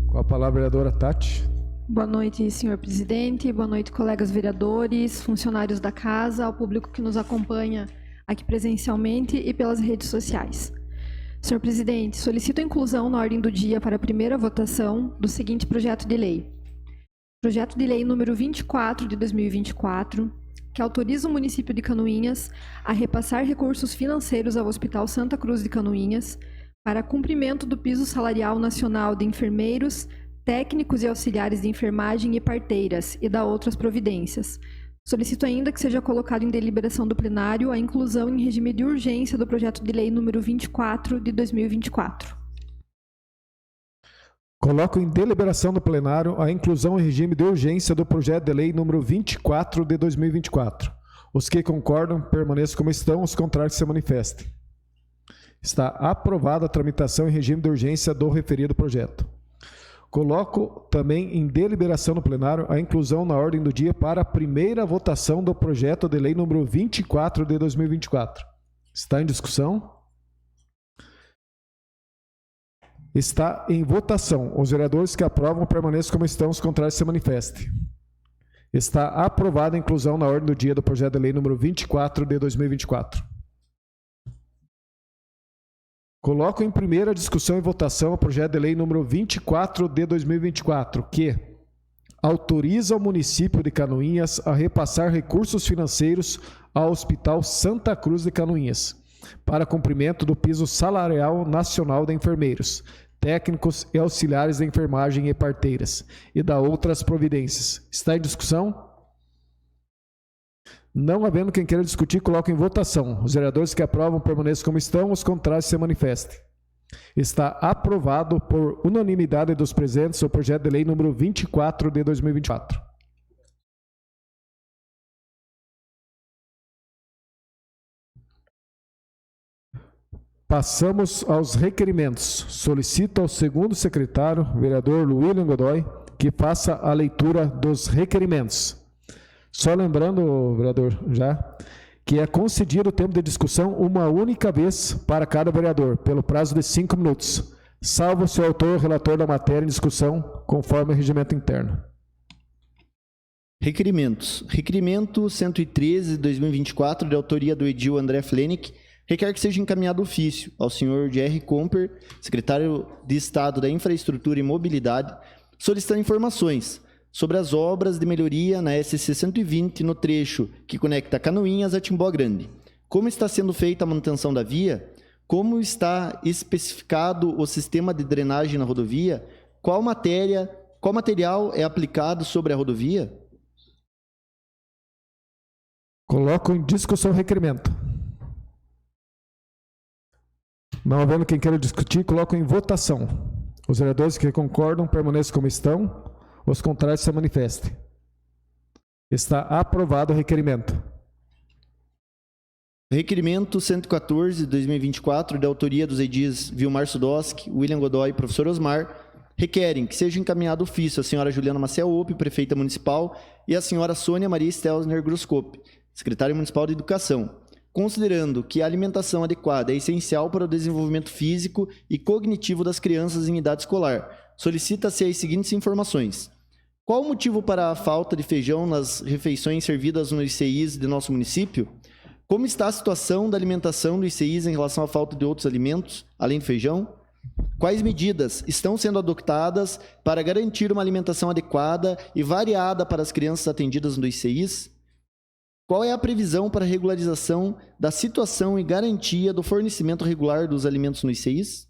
[SPEAKER 1] Com a palavra, vereadora Tati.
[SPEAKER 9] Boa noite, senhor presidente. Boa noite, colegas vereadores, funcionários da casa, ao público que nos acompanha aqui presencialmente e pelas redes sociais. Senhor presidente, solicito a inclusão na ordem do dia para a primeira votação do seguinte projeto de lei. Projeto de lei número 24 de 2024, que autoriza o município de Canoinhas a repassar recursos financeiros ao Hospital Santa Cruz de Canoinhas para cumprimento do piso salarial nacional de enfermeiros, técnicos e auxiliares de enfermagem e parteiras e da outras providências. Solicito ainda que seja colocado em deliberação do plenário a inclusão em regime de urgência do projeto de lei número 24 de 2024.
[SPEAKER 1] Coloco em deliberação do plenário a inclusão em regime de urgência do projeto de lei número 24 de 2024. Os que concordam, permaneçam como estão, os contrários se manifestem. Está aprovada a tramitação em regime de urgência do referido projeto. Coloco também em deliberação no plenário a inclusão na ordem do dia para a primeira votação do projeto de lei número 24 de 2024. Está em discussão? Está em votação. Os vereadores que aprovam permaneçam como estão, os contrários se manifestem. Está aprovada a inclusão na ordem do dia do projeto de lei número 24 de 2024. Coloco em primeira discussão e votação o projeto de lei número 24 de 2024, que autoriza o município de Canoinhas a repassar recursos financeiros ao Hospital Santa Cruz de Canoinhas para cumprimento do piso salarial nacional de enfermeiros, técnicos e auxiliares de enfermagem e parteiras, e da outras providências. Está em discussão? Não havendo quem queira discutir, coloco em votação. Os vereadores que aprovam permaneçam como estão, os contrários se manifestem. Está aprovado por unanimidade dos presentes o projeto de lei número 24 de 2024. Passamos aos requerimentos. Solicito ao segundo secretário, vereador William Godoy, que faça a leitura dos requerimentos. Só lembrando, vereador, que é concedido o tempo de discussão uma única vez para cada vereador, pelo prazo de 5 minutos, salvo se o autor ou relator da matéria em discussão, conforme o regimento interno.
[SPEAKER 8] Requerimentos. Requerimento 113 de 2024, de autoria do edil André Flenick, requer que seja encaminhado ofício ao senhor J.R. Comper, secretário de Estado da Infraestrutura e Mobilidade, solicitando informações sobre as obras de melhoria na SC 120 no trecho que conecta Canoinhas a Timbó Grande. Como está sendo feita a manutenção da via? Como está especificado o sistema de drenagem na rodovia? Qual material é aplicado sobre a rodovia?
[SPEAKER 1] Coloco em discussão o requerimento. Não havendo quem queira discutir, coloco em votação. Os vereadores que concordam permaneçam como estão, os contrários se manifestem. Está aprovado o requerimento.
[SPEAKER 8] Requerimento 114 de 2024, de autoria dos edis Vilmar Sudoski, William Godoy e professor Osmar, requerem que seja encaminhado ofício à senhora Juliana Maciel Ope, prefeita municipal, e à senhora Sônia Maria Stelzner Groscope, secretária municipal de Educação, considerando que a alimentação adequada é essencial para o desenvolvimento físico e cognitivo das crianças em idade escolar. Solicita-se as seguintes informações. Qual o motivo para a falta de feijão nas refeições servidas nos ICIs de nosso município? Como está a situação da alimentação dos ICIs em relação à falta de outros alimentos, além do feijão? Quais medidas estão sendo adotadas para garantir uma alimentação adequada e variada para as crianças atendidas nos ICIs? Qual é a previsão para a regularização da situação e garantia do fornecimento regular dos alimentos nos ICIs?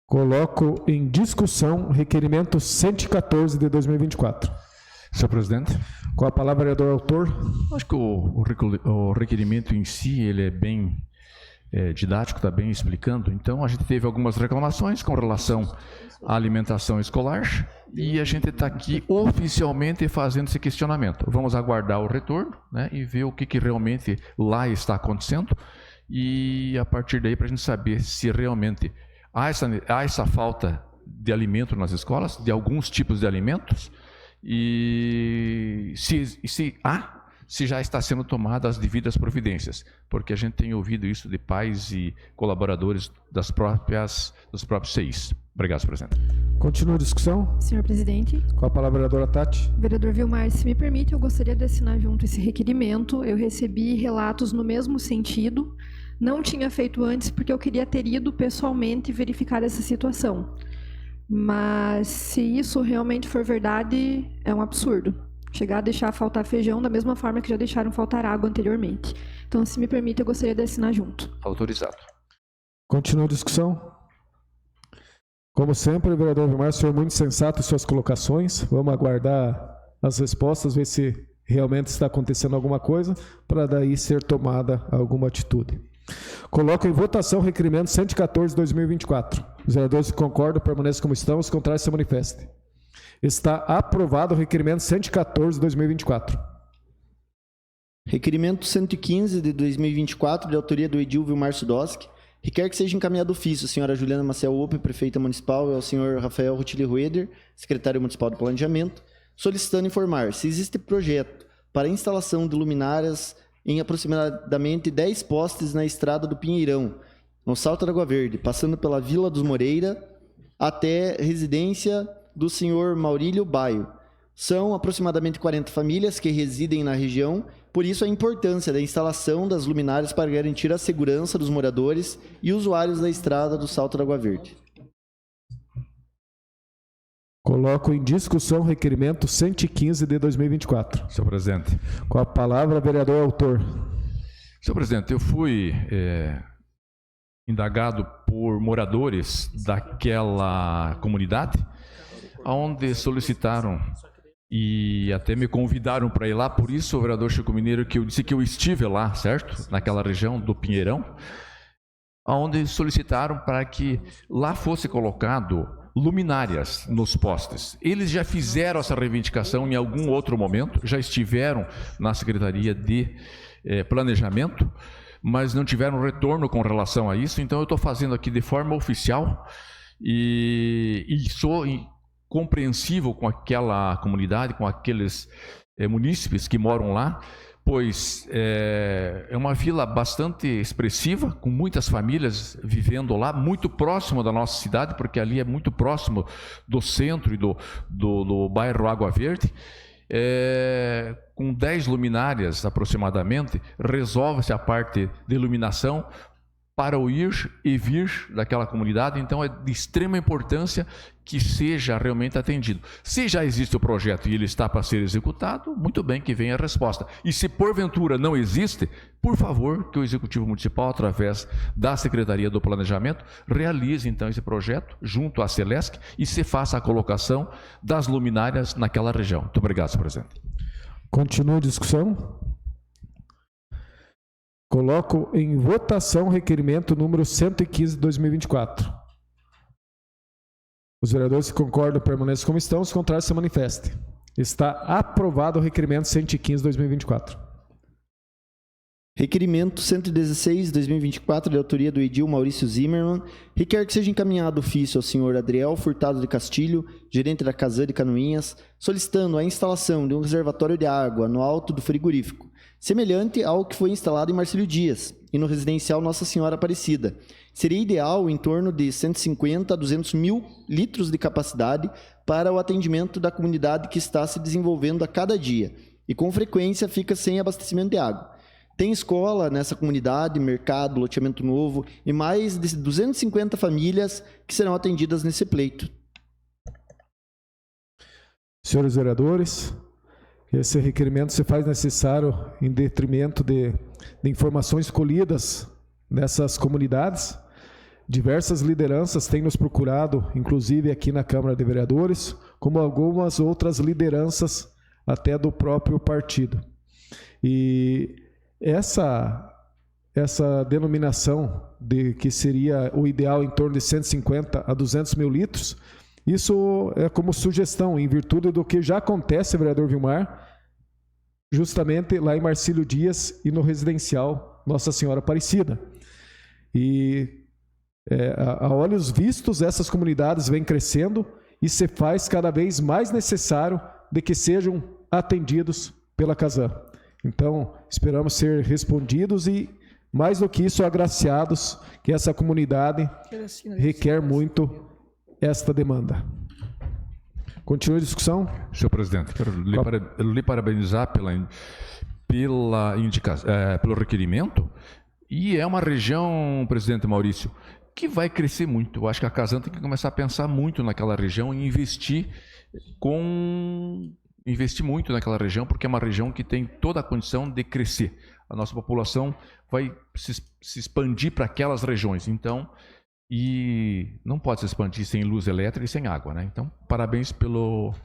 [SPEAKER 1] Coloco em discussão requerimento 114 de 2024.
[SPEAKER 4] Senhor presidente.
[SPEAKER 1] Com a palavra, vereador autor.
[SPEAKER 4] Acho que o requerimento em si ele é bem didático, está bem explicando. Então, a gente teve algumas reclamações com relação à alimentação escolar e a gente está aqui oficialmente fazendo esse questionamento. Vamos aguardar o retorno, né, e ver o que realmente lá está acontecendo e a partir daí para a gente saber se realmente há essa falta de alimento nas escolas, de alguns tipos de alimentos, e se já está sendo tomadas as devidas providências, porque a gente tem ouvido isso de pais e colaboradores dos próprios CIs. Obrigado, senhor presidente.
[SPEAKER 1] Continua a discussão.
[SPEAKER 9] Senhor presidente.
[SPEAKER 1] Com a palavra, vereadora Tati.
[SPEAKER 9] Vereador Vilmar, se me permite, eu gostaria de assinar junto esse requerimento. Eu recebi relatos no mesmo sentido. Não tinha feito antes porque eu queria ter ido pessoalmente verificar essa situação. Mas se isso realmente for verdade, é um absurdo. Chegar a deixar faltar feijão da mesma forma que já deixaram faltar água anteriormente. Então, se me permite, eu gostaria de assinar junto.
[SPEAKER 4] Autorizado.
[SPEAKER 1] Continua a discussão. Como sempre, vereador Vilmar, o senhor muito sensato em suas colocações. Vamos aguardar as respostas, ver se realmente está acontecendo alguma coisa, para daí ser tomada alguma atitude. Coloco em votação o requerimento 114 de 2024. Os vereadores que concordam permaneçam como estão, os contrários se manifestem. Está aprovado o requerimento 114 de 2024.
[SPEAKER 8] Requerimento 115 de 2024, de autoria do edil Vilmar Sudoski, Requer que seja encaminhado ofício à senhora Juliana Maciel Ope, prefeita municipal, e ao senhor Rafael Rutili Rueder, secretário municipal de Planejamento, solicitando informar se existe projeto para a instalação de luminárias em aproximadamente 10 postes na estrada do Pinheirão, no Salto da Água Verde, passando pela Vila dos Moreira até residência do senhor Maurílio Baio. São aproximadamente 40 famílias que residem na região, por isso a importância da instalação das luminárias para garantir a segurança dos moradores e usuários da estrada do Salto da Água Verde.
[SPEAKER 1] Coloco em discussão o requerimento 115 de 2024.
[SPEAKER 4] Senhor presidente.
[SPEAKER 1] Com a palavra, vereador autor.
[SPEAKER 4] Senhor presidente, eu fui indagado por moradores daquela comunidade, onde solicitaram e até me convidaram para ir lá. Por isso, o vereador Chico Mineiro, que eu disse que eu estive lá, certo? Naquela região do Pinheirão, onde solicitaram para que lá fosse colocado luminárias nos postes. Eles já fizeram essa reivindicação em algum outro momento, já estiveram na Secretaria de Planejamento, mas não tiveram retorno com relação a isso. Então eu estou fazendo aqui de forma oficial e sou compreensível com aquela comunidade, com aqueles munícipes que moram lá, pois é uma vila bastante expressiva, com muitas famílias vivendo lá, muito próximo da nossa cidade, porque ali é muito próximo do centro e do bairro Água Verde. Com 10 luminárias aproximadamente, resolve-se a parte de iluminação para o ir e vir daquela comunidade. Então é de extrema importância que seja realmente atendido. Se já existe o projeto e ele está para ser executado, muito bem, que venha a resposta. E se porventura não existe, por favor, que o Executivo Municipal, através da Secretaria do Planejamento, realize então esse projeto junto à Celesc e se faça a colocação das luminárias naquela região. Muito obrigado, senhor presidente.
[SPEAKER 1] Continua a discussão. Coloco em votação o requerimento número 115 de 2024. Os vereadores que concordam permaneçam como estão, os contrários se manifestem. Está aprovado o requerimento 115 de 2024.
[SPEAKER 8] Requerimento 116 de 2024, de autoria do edil Maurício Zimmermann, requer que seja encaminhado ofício ao senhor Adriel Furtado de Castilho, gerente da Casan de Canoinhas, solicitando a instalação de um reservatório de água no alto do frigorífico, semelhante ao que foi instalado em Marcílio Dias e no residencial Nossa Senhora Aparecida. Seria ideal em torno de 150 a 200 mil litros de capacidade para o atendimento da comunidade que está se desenvolvendo a cada dia e com frequência fica sem abastecimento de água. Tem escola nessa comunidade, mercado, loteamento novo e mais de 250 famílias que serão atendidas nesse pleito.
[SPEAKER 1] Senhores vereadores, esse requerimento se faz necessário em detrimento de informações colhidas nessas comunidades. Diversas lideranças têm nos procurado, inclusive aqui na Câmara de Vereadores, como algumas outras lideranças até do próprio partido. E essa denominação de que seria o ideal em torno de 150 a 200 mil litros, isso é como sugestão, em virtude do que já acontece, vereador Vilmar, justamente lá em Marcílio Dias e no residencial Nossa Senhora Aparecida. E a olhos vistos, essas comunidades vêm crescendo e se faz cada vez mais necessário de que sejam atendidos pela Casan. Então, esperamos ser respondidos e, mais do que isso, agraciados, que essa comunidade requer muito esta demanda. Continua a discussão?
[SPEAKER 4] Senhor presidente, quero lhe parabenizar pelo requerimento. E é uma região, presidente Maurício, que vai crescer muito. Eu acho que a Casan tem que começar a pensar muito naquela região e investir muito naquela região, porque é uma região que tem toda a condição de crescer. A nossa população vai se expandir para aquelas regiões. Então, e não pode se expandir sem luz elétrica e sem água, né? Então, parabéns pelo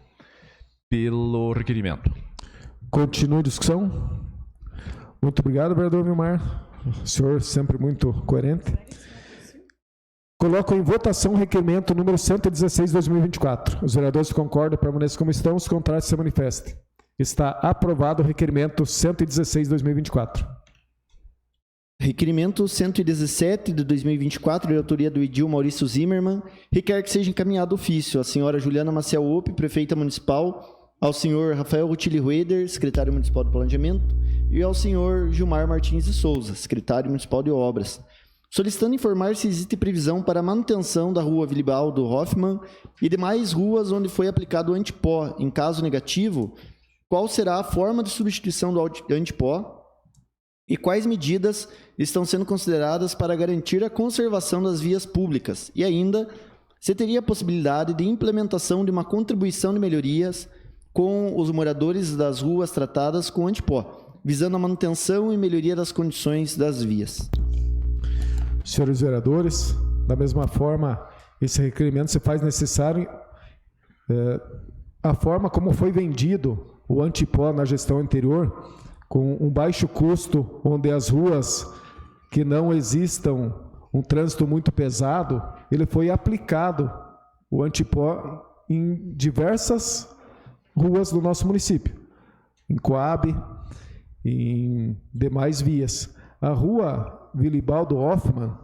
[SPEAKER 4] requerimento.
[SPEAKER 1] Continua a discussão. Muito obrigado, vereador Vilmar. O senhor sempre muito coerente. Coloco em votação o requerimento número 116 de 2024. Os vereadores que concordam permaneçam como estão, os contrários se manifestem. Está aprovado o requerimento 116 de 2024.
[SPEAKER 8] Requerimento 117 de 2024, de autoria do edil Maurício Zimmermann, requer que seja encaminhado ofício à senhora Juliana Maciel Ope, prefeita municipal, ao senhor Rafael Rutilli Rueder, secretário municipal de planejamento, e ao senhor Gilmar Martins de Souza, secretário municipal de obras, solicitando informar se existe previsão para a manutenção da rua Wilibaldo Hoffmann e demais ruas onde foi aplicado o antipó. Em caso negativo, qual será a forma de substituição do antipó e quais medidas estão sendo consideradas para garantir a conservação das vias públicas? E ainda, se teria a possibilidade de implementação de uma contribuição de melhorias com os moradores das ruas tratadas com antipó, visando a manutenção e melhoria das condições das vias.
[SPEAKER 1] Senhores vereadores, da mesma forma, esse requerimento se faz necessário a forma como foi vendido o antipó na gestão anterior, com um baixo custo, onde as ruas que não existam um trânsito muito pesado, ele foi aplicado, o antipó, em diversas ruas do nosso município, em Coab, em demais vias. A rua Wilibaldo Hoffmann,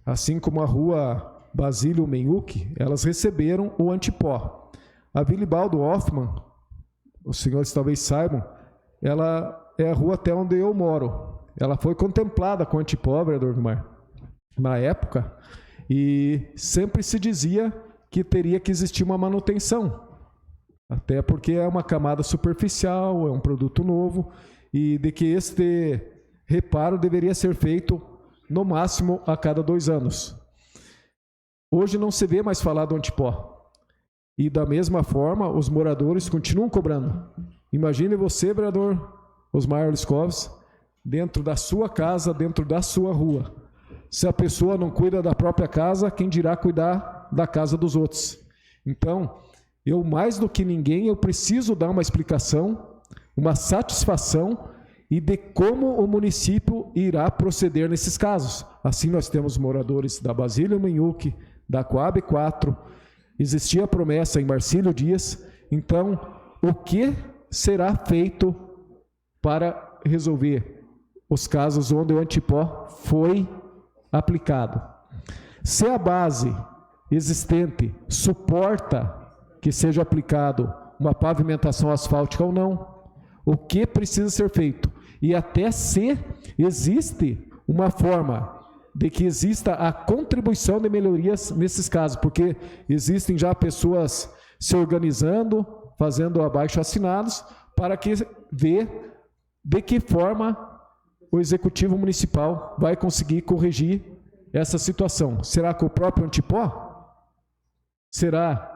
[SPEAKER 1] assim como a rua Basílio Menhuc, elas receberam o antipó. A Wilibaldo Hoffmann, os senhores talvez saibam, ela é a rua até onde eu moro. Ela foi contemplada com antipó, vereador Gilmar, na época, e sempre se dizia que teria que existir uma manutenção, até porque é uma camada superficial, é um produto novo, e de que este reparo deveria ser feito no máximo a cada 2 anos. Hoje não se vê mais falar do antipó, e da mesma forma os moradores continuam cobrando. Imagine você, vereador Osmar Liscoves, dentro da sua casa, dentro da sua rua. Se a pessoa não cuida da própria casa, quem dirá cuidar da casa dos outros? Então, eu mais do que ninguém, eu preciso dar uma explicação, uma satisfação e de como o município irá proceder nesses casos. Assim nós temos moradores da Basílio Menhuc, da Coab 4, existia a promessa em Marcílio Dias. Então, o que será feito para resolver os casos onde o antipó foi aplicado? Se a base existente suporta que seja aplicado uma pavimentação asfáltica ou não, o que precisa ser feito? E até se existe uma forma de que exista a contribuição de melhorias nesses casos, porque existem já pessoas se organizando, fazendo abaixo-assinados, para que ver de que forma o Executivo Municipal vai conseguir corrigir essa situação. Será com o próprio antipó? Será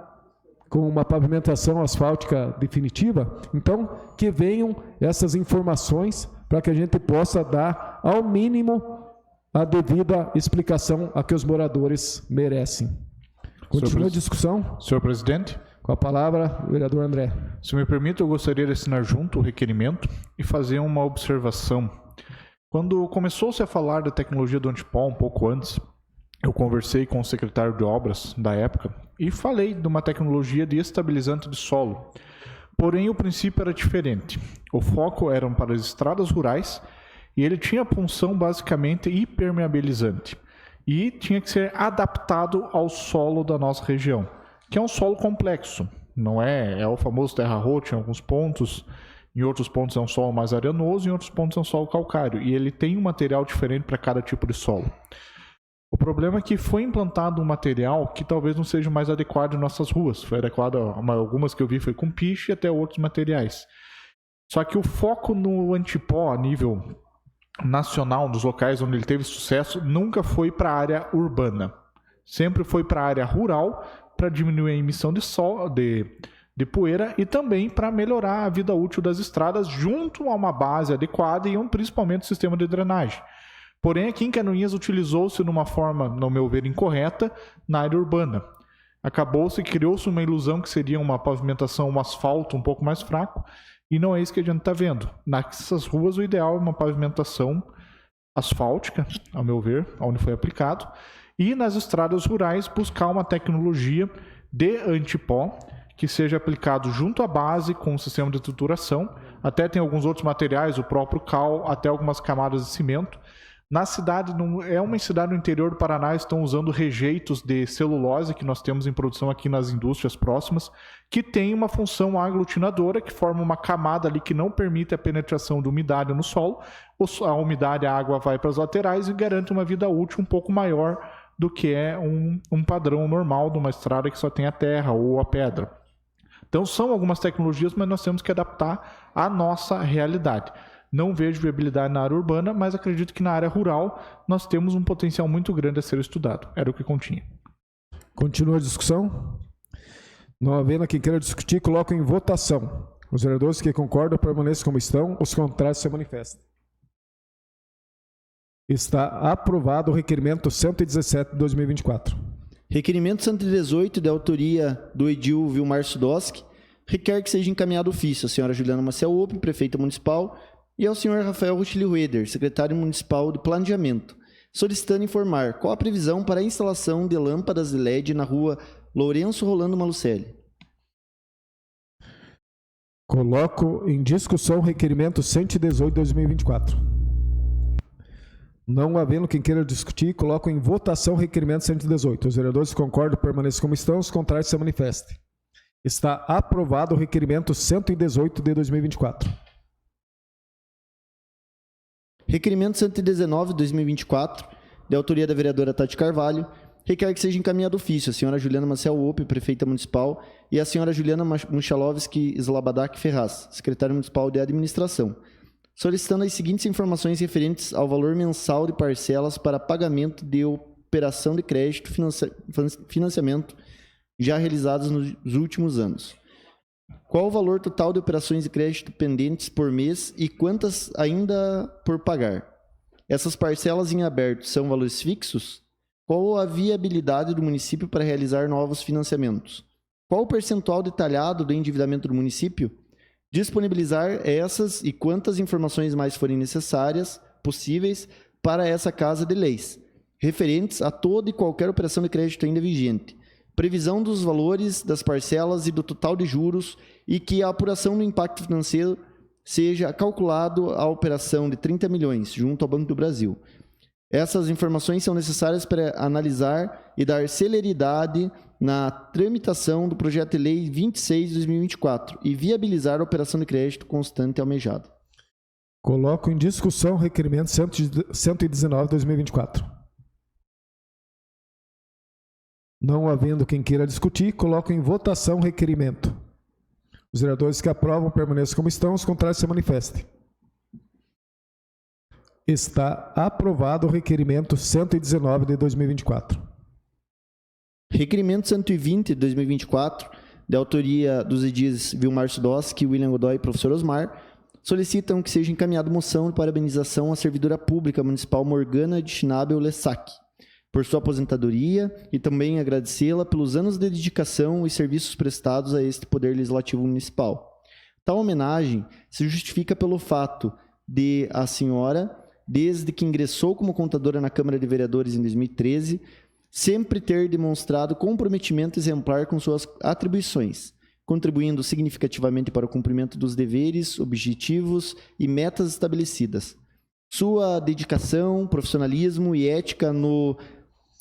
[SPEAKER 1] com uma pavimentação asfáltica definitiva? Então, que venham essas informações para que a gente possa dar, ao mínimo, a devida explicação a que os moradores merecem. Continua a discussão.
[SPEAKER 6] Senhor presidente.
[SPEAKER 1] Com a palavra, o vereador André.
[SPEAKER 6] Se me permite, eu gostaria de assinar junto o requerimento e fazer uma observação. Quando começou-se a falar da tecnologia do antipó, um pouco antes, eu conversei com o secretário de obras da época e falei de uma tecnologia de estabilizante de solo. Porém, o princípio era diferente. O foco era para as estradas rurais e ele tinha a função basicamente impermeabilizante. E tinha que ser adaptado ao solo da nossa região, que é um solo complexo. Não é o famoso terra-roxa em alguns pontos, em outros pontos é um solo mais arenoso, em outros pontos é um solo calcário. E ele tem um material diferente para cada tipo de solo. O problema é que foi implantado um material que talvez não seja mais adequado em nossas ruas. Foi adequado, algumas que eu vi foi com piche e até outros materiais. Só que o foco no antipó a nível nacional, dos locais onde ele teve sucesso, nunca foi para a área urbana. Sempre foi para a área rural, para diminuir a emissão de poeira e também para melhorar a vida útil das estradas junto a uma base adequada e principalmente um sistema de drenagem. Porém, aqui em Canoinhas utilizou-se de uma forma, no meu ver, incorreta na área urbana. Acabou-se, criou-se uma ilusão que seria uma pavimentação, um asfalto um pouco mais fraco, e não é isso que a gente está vendo. Nessas ruas, o ideal é uma pavimentação asfáltica, ao meu ver, onde foi aplicado, e nas estradas rurais buscar uma tecnologia de antipó que seja aplicado junto à base com o sistema de trituração. Até tem alguns outros materiais, o próprio cal, até algumas camadas de cimento, Na cidade, é uma cidade no interior do Paraná, estão usando rejeitos de celulose que nós temos em produção aqui nas indústrias próximas, que tem uma função aglutinadora, que forma uma camada ali que não permite a penetração de umidade no solo. A umidade, a água vai para as laterais e garante uma vida útil um pouco maior do que é um padrão normal de uma estrada que só tem a terra ou a pedra. Então são algumas tecnologias, mas nós temos que adaptar à nossa realidade. Não vejo viabilidade na área urbana, mas acredito que na área rural nós temos um potencial muito grande a ser estudado. Era o que continha.
[SPEAKER 1] Continua a discussão? Não havendo quem queira discutir, coloco em votação. Os vereadores que concordam permaneçam como estão, os contrários se manifestem. Está aprovado o requerimento 117 de 2024.
[SPEAKER 8] Requerimento 118, de autoria do edil Vilmar Sudoski, requer que seja encaminhado ofício à senhora Juliana Maciel Ope, prefeita municipal, e ao senhor Rafael Ruchili-Rueder, secretário municipal de Planejamento, solicitando informar qual a previsão para a instalação de lâmpadas de LED na rua Lourenço Rolando Malucelli.
[SPEAKER 1] Coloco em discussão o requerimento 118 de 2024. Não havendo quem queira discutir, coloco em votação o requerimento 118. Os vereadores que concordam permaneçam como estão, os contrários se manifestem. Está aprovado o requerimento 118 de 2024.
[SPEAKER 8] Requerimento 119 de 2024, de autoria da vereadora Tati Carvalho, requer que seja encaminhado ofício a senhora Juliana Maciel Ope, prefeita municipal, e a senhora Juliana Muchalovski Slabadak Ferraz, secretária municipal de administração, solicitando as seguintes informações referentes ao valor mensal de parcelas para pagamento de operação de crédito financiamento já realizados nos últimos anos. Qual o valor total de operações de crédito pendentes por mês e quantas ainda por pagar? Essas parcelas em aberto são valores fixos? Qual a viabilidade do município para realizar novos financiamentos? Qual o percentual detalhado do endividamento do município? Disponibilizar essas e quantas informações mais forem necessárias, possíveis, para essa Casa de Leis, referentes a toda e qualquer operação de crédito ainda vigente. Previsão dos valores das parcelas e do total de juros e que a apuração do impacto financeiro seja calculado a operação de 30 milhões junto ao Banco do Brasil. Essas informações são necessárias para analisar e dar celeridade na tramitação do projeto de lei 26 de 2024 e viabilizar a operação de crédito constante almejada.
[SPEAKER 1] Coloco em discussão o requerimento 119 de 2024. Não havendo quem queira discutir, coloco em votação o requerimento. Os vereadores que aprovam permaneçam como estão, os contrários se manifestem. Está aprovado o requerimento 119 de 2024.
[SPEAKER 8] Requerimento 120 de 2024, de autoria dos edis Vilmar Sudoski, William Godoy e professor Osmar, solicitam que seja encaminhada moção de parabenização à servidora pública municipal Morgana de Schnabel Lessac, por sua aposentadoria e também agradecê-la pelos anos de dedicação e serviços prestados a este Poder Legislativo Municipal. Tal homenagem se justifica pelo fato de a senhora, desde que ingressou como contadora na Câmara de Vereadores em 2013, sempre ter demonstrado comprometimento exemplar com suas atribuições, contribuindo significativamente para o cumprimento dos deveres, objetivos e metas estabelecidas. Sua dedicação, profissionalismo e ética no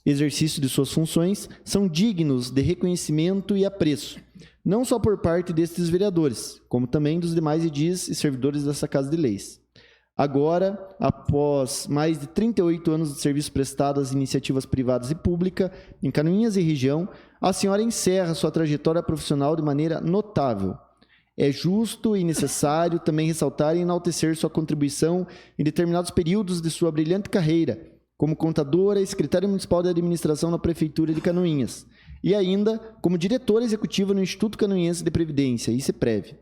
[SPEAKER 8] exercício de suas funções são dignos de reconhecimento e apreço, não só por parte destes vereadores, como também dos demais edis e servidores dessa Casa de Leis. Agora, após mais de 38 anos de serviço prestado às iniciativas privadas e públicas, em Canoinhas e região, a senhora encerra sua trajetória profissional de maneira notável. É justo e necessário também ressaltar e enaltecer sua contribuição em determinados períodos de sua brilhante carreira, como contadora e secretária municipal de administração na Prefeitura de Canoinhas, e ainda como diretora executiva no Instituto Canoinhense de Previdência, ICEPREV,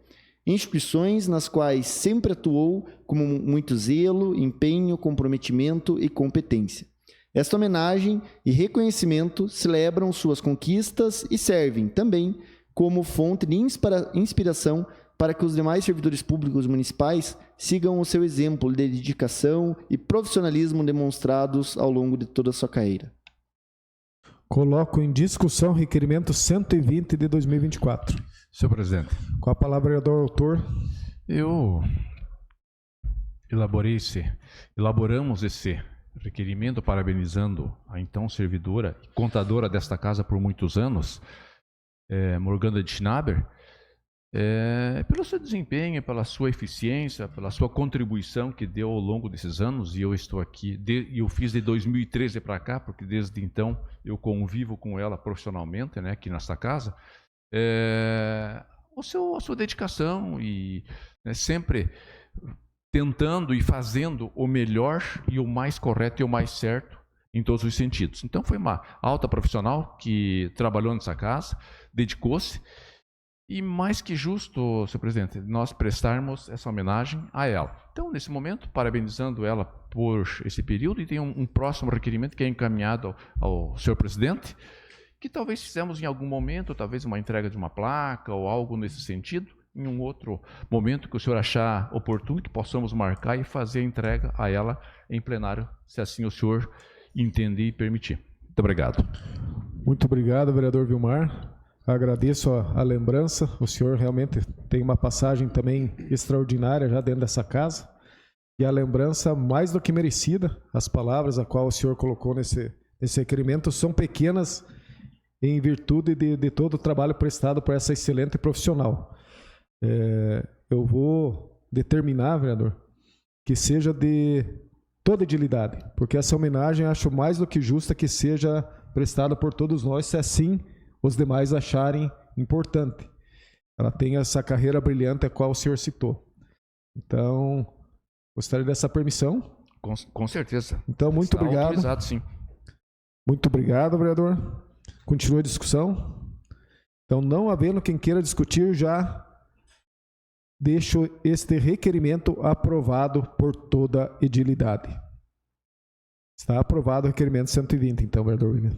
[SPEAKER 8] instituições nas quais sempre atuou com muito zelo, empenho, comprometimento e competência. Esta homenagem e reconhecimento celebram suas conquistas e servem também como fonte de inspiração para que os demais servidores públicos municipais sigam o seu exemplo de dedicação e profissionalismo demonstrados ao longo de toda a sua carreira.
[SPEAKER 1] Coloco em discussão o requerimento 120 de 2024.
[SPEAKER 10] Senhor presidente.
[SPEAKER 1] Com a palavra, vereador autor.
[SPEAKER 10] Elaboramos esse
[SPEAKER 4] requerimento parabenizando a então servidora e contadora desta casa por muitos anos, Morgana de Schnaber, pelo seu desempenho, pela sua eficiência, pela sua contribuição que deu ao longo desses anos, e eu estou aqui, e eu fiz de 2013 para cá, porque desde então eu convivo com ela profissionalmente, né, aqui nesta casa, a sua dedicação e sempre tentando e fazendo o melhor e o mais correto e o mais certo em todos os sentidos. Então foi uma alta profissional que trabalhou nessa casa, dedicou-se, e mais que justo, senhor presidente, nós prestarmos essa homenagem a ela. Então, nesse momento, parabenizando ela por esse período, e tem um próximo requerimento que é encaminhado ao senhor presidente, que talvez fizemos em algum momento, talvez uma entrega de uma placa ou algo nesse sentido, em um outro momento que o senhor achar oportuno, que possamos marcar e fazer a entrega a ela em plenário, se assim o senhor entender e permitir. Muito obrigado.
[SPEAKER 1] Muito obrigado, vereador Vilmar. Agradeço a lembrança. O senhor realmente tem uma passagem também extraordinária já dentro dessa casa. E a lembrança mais do que merecida, as palavras a qual o senhor colocou nesse requerimento são pequenas em virtude de todo o trabalho prestado por essa excelente profissional. Eu vou determinar, vereador, que seja de toda edilidade, porque essa homenagem acho mais do que justa que seja prestada por todos nós, se assim os demais acharem importante. Ela tem essa carreira brilhante a qual o senhor citou. Então, gostaria dessa permissão.
[SPEAKER 4] Com certeza.
[SPEAKER 1] Então, muito obrigado.
[SPEAKER 4] Autorizado, sim.
[SPEAKER 1] Muito obrigado, vereador. Continua a discussão. Então, não havendo quem queira discutir, já deixo este requerimento aprovado por toda a edilidade. Está aprovado o requerimento 120, então, vereador William.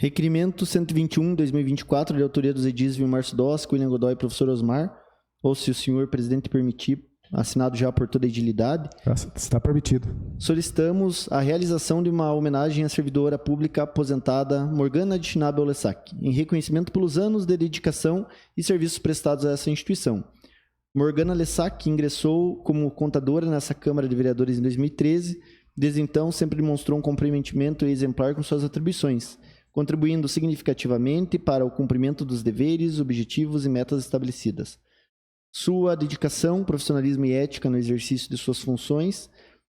[SPEAKER 8] Requerimento 121, 2024, de autoria dos edis Vilmar Sidosco, William Godoy e professor Osmar, ou se o senhor presidente permitir, assinado já por toda a edilidade.
[SPEAKER 1] Está permitido.
[SPEAKER 8] Solicitamos a realização de uma homenagem à servidora pública aposentada Morgana de Schnabel Lessac, em reconhecimento pelos anos de dedicação e serviços prestados a essa instituição. Morgana Lessac ingressou como contadora nessa Câmara de Vereadores em 2013. Desde então, sempre demonstrou um comprometimento exemplar com suas atribuições, contribuindo significativamente para o cumprimento dos deveres, objetivos e metas estabelecidas. Sua dedicação, profissionalismo e ética no exercício de suas funções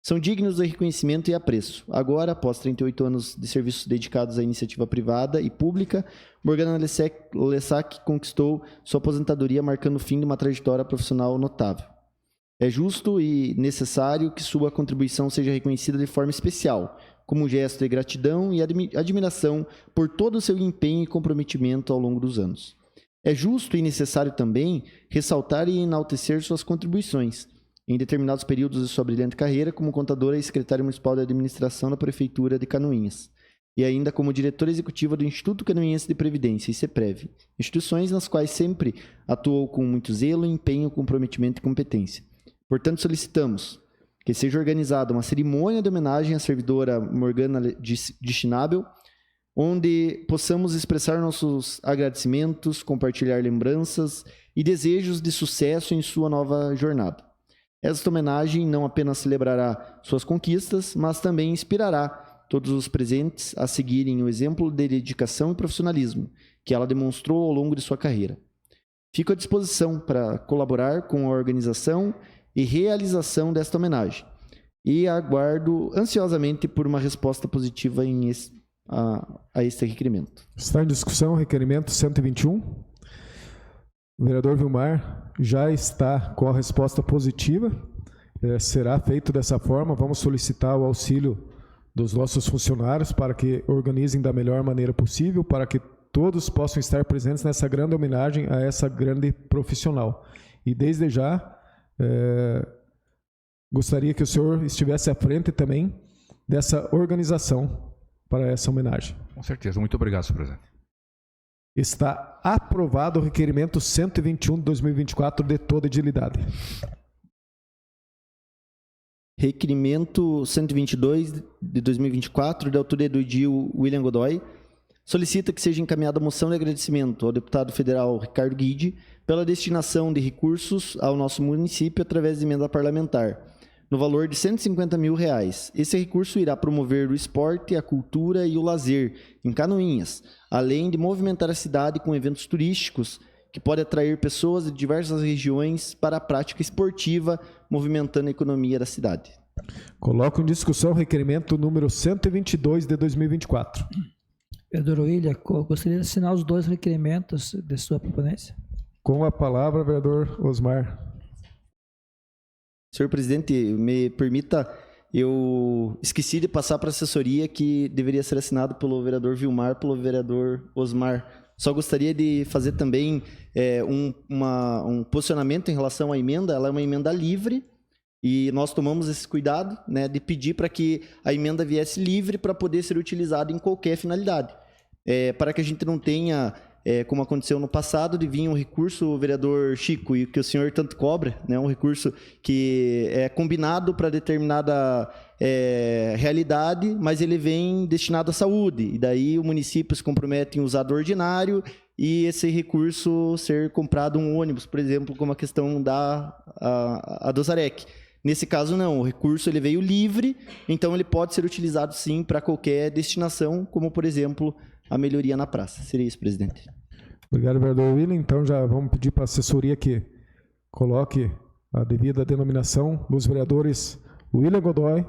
[SPEAKER 8] são dignos de reconhecimento e apreço. Agora, após 38 anos de serviços dedicados à iniciativa privada e pública, Morgana Lessac conquistou sua aposentadoria, marcando o fim de uma trajetória profissional notável. É justo e necessário que sua contribuição seja reconhecida de forma especial, como um gesto de gratidão e admiração por todo o seu empenho e comprometimento ao longo dos anos. É justo e necessário também ressaltar e enaltecer suas contribuições em determinados períodos de sua brilhante carreira como contadora e secretária municipal de administração da Prefeitura de Canoinhas, e ainda como diretora executiva do Instituto Canoinhense de Previdência, ICEPREV, instituições nas quais sempre atuou com muito zelo, empenho, comprometimento e competência. Portanto, solicitamos que seja organizada uma cerimônia de homenagem à servidora Morgana de Schnabel, onde possamos expressar nossos agradecimentos, compartilhar lembranças e desejos de sucesso em sua nova jornada. Esta homenagem não apenas celebrará suas conquistas, mas também inspirará todos os presentes a seguirem o exemplo de dedicação e profissionalismo que ela demonstrou ao longo de sua carreira. Fico à disposição para colaborar com a organização e realização desta homenagem e aguardo ansiosamente por uma resposta positiva a este requerimento.
[SPEAKER 1] Está em discussão o requerimento 121. O vereador Vilmar já está com a resposta positiva. Será feito dessa forma. Vamos solicitar o auxílio dos nossos funcionários para que organizem da melhor maneira possível, para que todos possam estar presentes nessa grande homenagem a essa grande profissional. E desde já, gostaria que o senhor estivesse à frente também dessa organização para essa homenagem.
[SPEAKER 4] Com certeza. Muito obrigado, senhor presidente.
[SPEAKER 1] Está aprovado o requerimento 121 de 2024 de toda a edilidade.
[SPEAKER 8] Requerimento 122 de 2024, de autoria do edil William Godoy, solicita que seja encaminhada a moção de agradecimento ao deputado federal Ricardo Guide pela destinação de recursos ao nosso município através de emenda parlamentar, no valor de R$150 mil. Esse recurso irá promover o esporte, a cultura e o lazer em Canoinhas, além de movimentar a cidade com eventos turísticos que podem atrair pessoas de diversas regiões para a prática esportiva, movimentando a economia da cidade.
[SPEAKER 1] Coloco em discussão o requerimento número 122 de 2024.
[SPEAKER 2] Vereador William, gostaria de assinar os 2 requerimentos de sua proponência.
[SPEAKER 1] Com a palavra, vereador Osmar.
[SPEAKER 8] Senhor presidente, me permita, eu esqueci de passar para a assessoria que deveria ser assinado pelo vereador Vilmar, pelo vereador Osmar. Só gostaria de fazer também um posicionamento em relação à emenda. Ela é uma emenda livre e nós tomamos esse cuidado, né, de pedir para que a emenda viesse livre para poder ser utilizada em qualquer finalidade. Para que a gente não tenha, como aconteceu no passado, de vir um recurso, vereador Chico, e que o senhor tanto cobra, né, um recurso que é combinado para determinada realidade, mas ele vem destinado à saúde, e daí o município se compromete em usar do ordinário e esse recurso ser comprado um ônibus, por exemplo, como a questão a do Zarec. Nesse caso, não. O recurso ele veio livre, então ele pode ser utilizado, sim, para qualquer destinação, como, por exemplo, a melhoria na praça. Seria isso, presidente.
[SPEAKER 1] Obrigado, vereador William. Então, já vamos pedir para a assessoria que coloque a devida denominação dos vereadores William Godoy,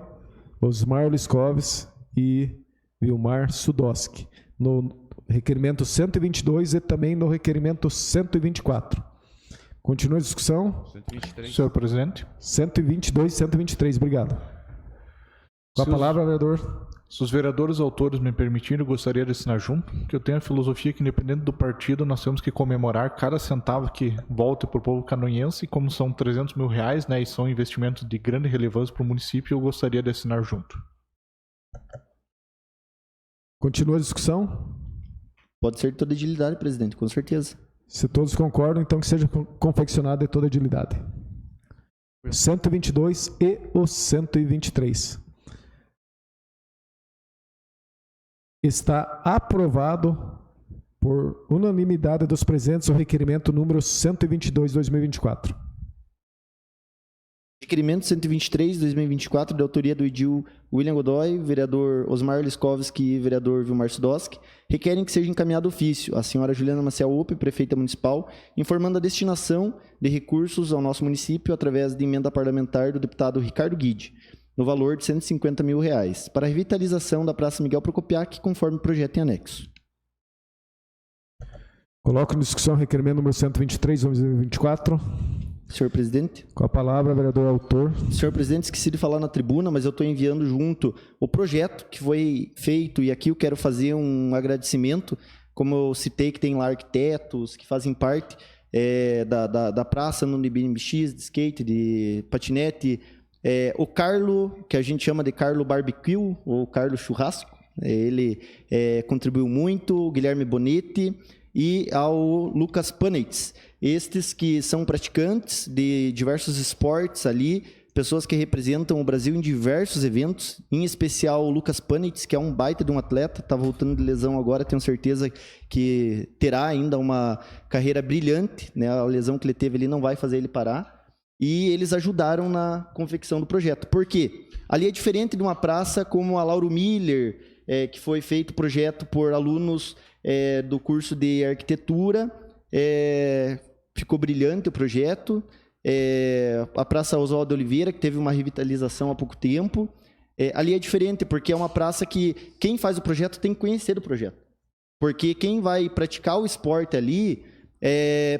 [SPEAKER 1] Osmar Liscoves e Vilmar Sudoski, no requerimento 122 e também no requerimento 124. Continua a discussão.
[SPEAKER 4] 123.
[SPEAKER 6] Senhor presidente.
[SPEAKER 1] 122 e 123, obrigado. Com a palavra, vereador.
[SPEAKER 6] Se os vereadores autores me permitirem, eu gostaria de assinar junto, que eu tenho a filosofia que, independente do partido, nós temos que comemorar cada centavo que volta para o povo canoinhense, e como são R$300 mil, né, e são investimentos de grande relevância para o município, eu gostaria de assinar junto.
[SPEAKER 1] Continua a discussão.
[SPEAKER 8] Pode ser de toda agilidade, presidente, com certeza.
[SPEAKER 1] Se todos concordam, então que seja confeccionado de toda agilidade. 122 e o 123. Está aprovado por unanimidade dos presentes o requerimento número 122/2024.
[SPEAKER 8] Requerimento 123/2024, de autoria do edil William Godoy, vereador Osmar Liskovski e vereador Vilmar Sudoski, requerem que seja encaminhado ofício à senhora Juliana Maciel Ope, prefeita municipal, informando a destinação de recursos ao nosso município através de emenda parlamentar do deputado Ricardo Guide, no valor de R$150 mil, para a revitalização da Praça Miguel Procopiac, conforme projeto em anexo.
[SPEAKER 1] Coloco em discussão o requerimento número 123/2024.
[SPEAKER 8] Senhor presidente.
[SPEAKER 1] Com a palavra, vereador autor.
[SPEAKER 8] Senhor presidente, esqueci de falar na tribuna, mas eu estou enviando junto o projeto que foi feito, e aqui eu quero fazer um agradecimento, como eu citei que tem lá arquitetos que fazem parte da praça no BMX, de skate, de patinete, o Carlo, que a gente chama de Carlo Barbecue, ou Carlo Churrasco, ele contribuiu muito, o Guilherme Bonetti e ao Lucas Panetz. Estes que são praticantes de diversos esportes ali, pessoas que representam o Brasil em diversos eventos, em especial o Lucas Panetz, que é um baita de um atleta, está voltando de lesão agora, tenho certeza que terá ainda uma carreira brilhante, né? A lesão que ele teve ali não vai fazer ele parar. E eles ajudaram na confecção do projeto. Por quê? Ali é diferente de uma praça como a Lauro Miller, que foi feito projeto por alunos do curso de arquitetura. Ficou brilhante o projeto. A Praça Oswaldo Oliveira, que teve uma revitalização há pouco tempo. Ali é diferente, porque é uma praça que quem faz o projeto tem que conhecer o projeto. Porque quem vai praticar o esporte ali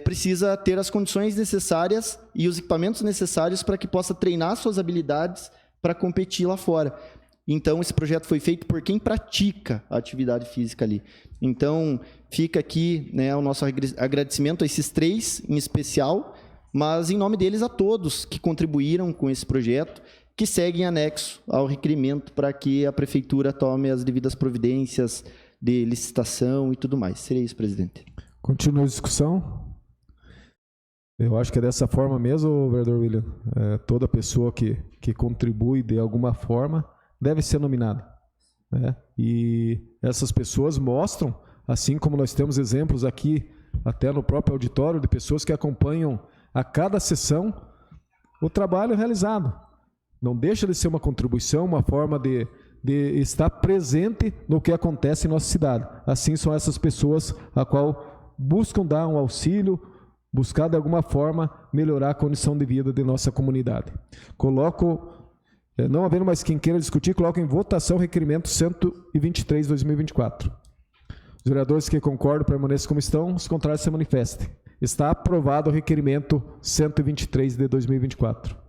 [SPEAKER 8] precisa ter as condições necessárias e os equipamentos necessários para que possa treinar suas habilidades para competir lá fora. Então, esse projeto foi feito por quem pratica a atividade física ali. Então, fica aqui, né, o nosso agradecimento a esses três em especial, mas em nome deles a todos que contribuíram com esse projeto, que segue em anexo ao requerimento para que a Prefeitura tome as devidas providências de licitação e tudo mais. Seria isso, presidente.
[SPEAKER 1] Continua a discussão. Eu acho que é dessa forma mesmo, vereador William. Toda pessoa que contribui de alguma forma deve ser nominada, né? E essas pessoas mostram, assim como nós temos exemplos aqui, até no próprio auditório, de pessoas que acompanham a cada sessão o trabalho realizado. não deixa de ser uma contribuição, uma forma de estar presente no que acontece em nossa cidade. Assim são essas pessoas a qual buscam dar um auxílio, buscar de alguma forma melhorar a condição de vida de nossa comunidade. Não havendo mais quem queira discutir, coloco em votação o requerimento 123/2024. Os vereadores que concordam permaneçam como estão, os contrários se manifestem. Está aprovado o requerimento 123 de 2024.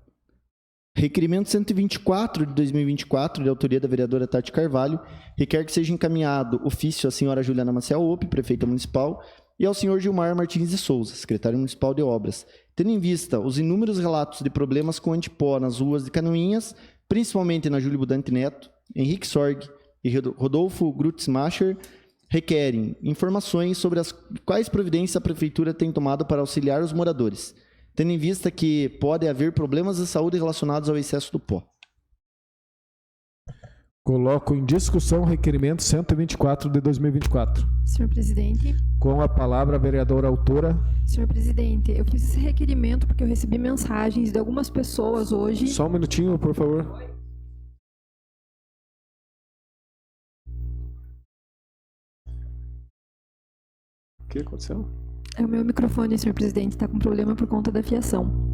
[SPEAKER 8] Requerimento 124 de 2024, de autoria da vereadora Tati Carvalho, requer que seja encaminhado ofício à senhora Juliana Maciel Ope, prefeita municipal, e ao senhor Gilmar Martins de Souza, secretário municipal de obras, tendo em vista os inúmeros relatos de problemas com antipó nas ruas de Canoinhas, principalmente na Júlio Budante Neto, Henrique Sorg e Rodolfo Grutzmacher, requerem informações sobre quais providências a prefeitura tem tomado para auxiliar os moradores, tendo em vista que pode haver problemas de saúde relacionados ao excesso do pó.
[SPEAKER 1] Coloco em discussão o requerimento 124 de 2024.
[SPEAKER 9] Senhor presidente.
[SPEAKER 1] Com a palavra a vereadora autora.
[SPEAKER 9] Senhor presidente, eu fiz esse requerimento porque eu recebi mensagens de algumas pessoas hoje.
[SPEAKER 1] Só um minutinho, por favor. O que aconteceu?
[SPEAKER 9] É o meu microfone, senhor presidente, está com problema por conta da fiação.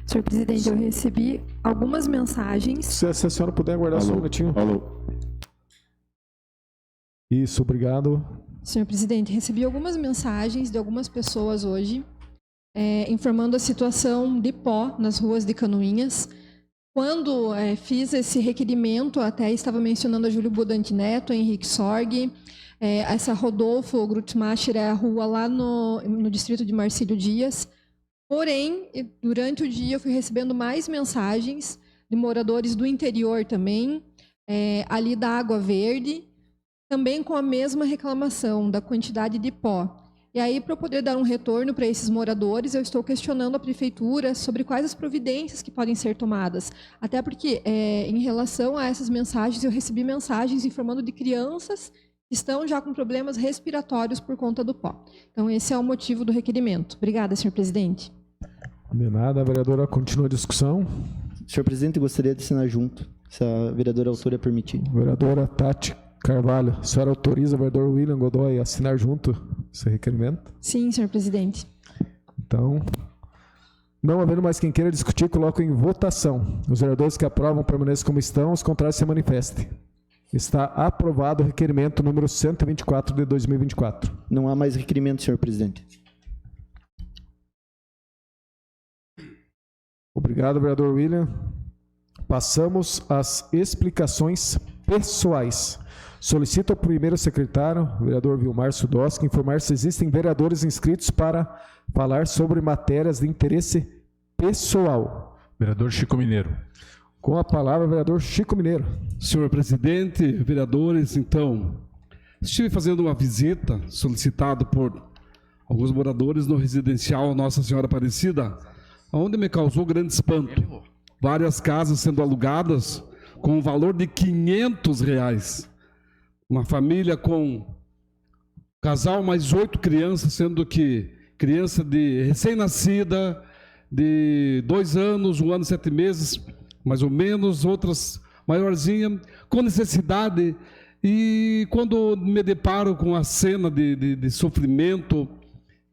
[SPEAKER 9] Senhor presidente, eu recebi algumas mensagens.
[SPEAKER 1] Se a senhora puder aguardar só um minutinho.
[SPEAKER 5] Alô.
[SPEAKER 1] Isso, obrigado.
[SPEAKER 9] Senhor presidente, recebi algumas mensagens de algumas pessoas hoje, informando a situação de pó nas ruas de Canoinhas. Quando fiz esse requerimento, até estava mencionando a Júlio Budante Neto, Henrique Sorg, essa Rodolfo Grutzmacher é a rua lá no distrito de Marcílio Dias. Porém, durante o dia eu fui recebendo mais mensagens de moradores do interior também, ali da Água Verde, também com a mesma reclamação da quantidade de pó. E aí, para eu poder dar um retorno para esses moradores, eu estou questionando a prefeitura sobre quais as providências que podem ser tomadas. Até porque, em relação a essas mensagens, eu recebi mensagens informando de crianças que estão já com problemas respiratórios por conta do pó. Então, esse é o motivo do requerimento. Obrigada, senhor presidente.
[SPEAKER 1] De nada, a vereadora continua a discussão.
[SPEAKER 8] Senhor presidente, eu gostaria de assinar junto, se a vereadora autora permitir.
[SPEAKER 1] Vereadora Tati Carvalho, a senhora autoriza o vereador William Godoy a assinar junto esse requerimento?
[SPEAKER 9] Sim, senhor presidente.
[SPEAKER 1] Então, não havendo mais quem queira discutir, coloco em votação. Os vereadores que aprovam permaneçam como estão, os contrários se manifestem. Está aprovado o requerimento número 124 de 2024.
[SPEAKER 8] Não há mais requerimento, senhor presidente.
[SPEAKER 1] Obrigado, vereador William. Passamos às explicações pessoais. Solicito ao primeiro secretário, vereador Vilmar Sudoski, informar se existem vereadores inscritos para falar sobre matérias de interesse pessoal.
[SPEAKER 10] Vereador Chico Mineiro.
[SPEAKER 1] Com a palavra, vereador Chico Mineiro.
[SPEAKER 5] Senhor presidente, vereadores, então, estive fazendo uma visita solicitada por alguns moradores no residencial Nossa Senhora Aparecida, onde me causou grande espanto. Várias casas sendo alugadas com o valor de R$500. Uma família com casal mais 8 crianças, sendo que criança de recém-nascida, de 2 anos, 1 ano e 7 meses, mais ou menos, outras maiorzinhas, com necessidade. E quando me deparo com a cena de sofrimento,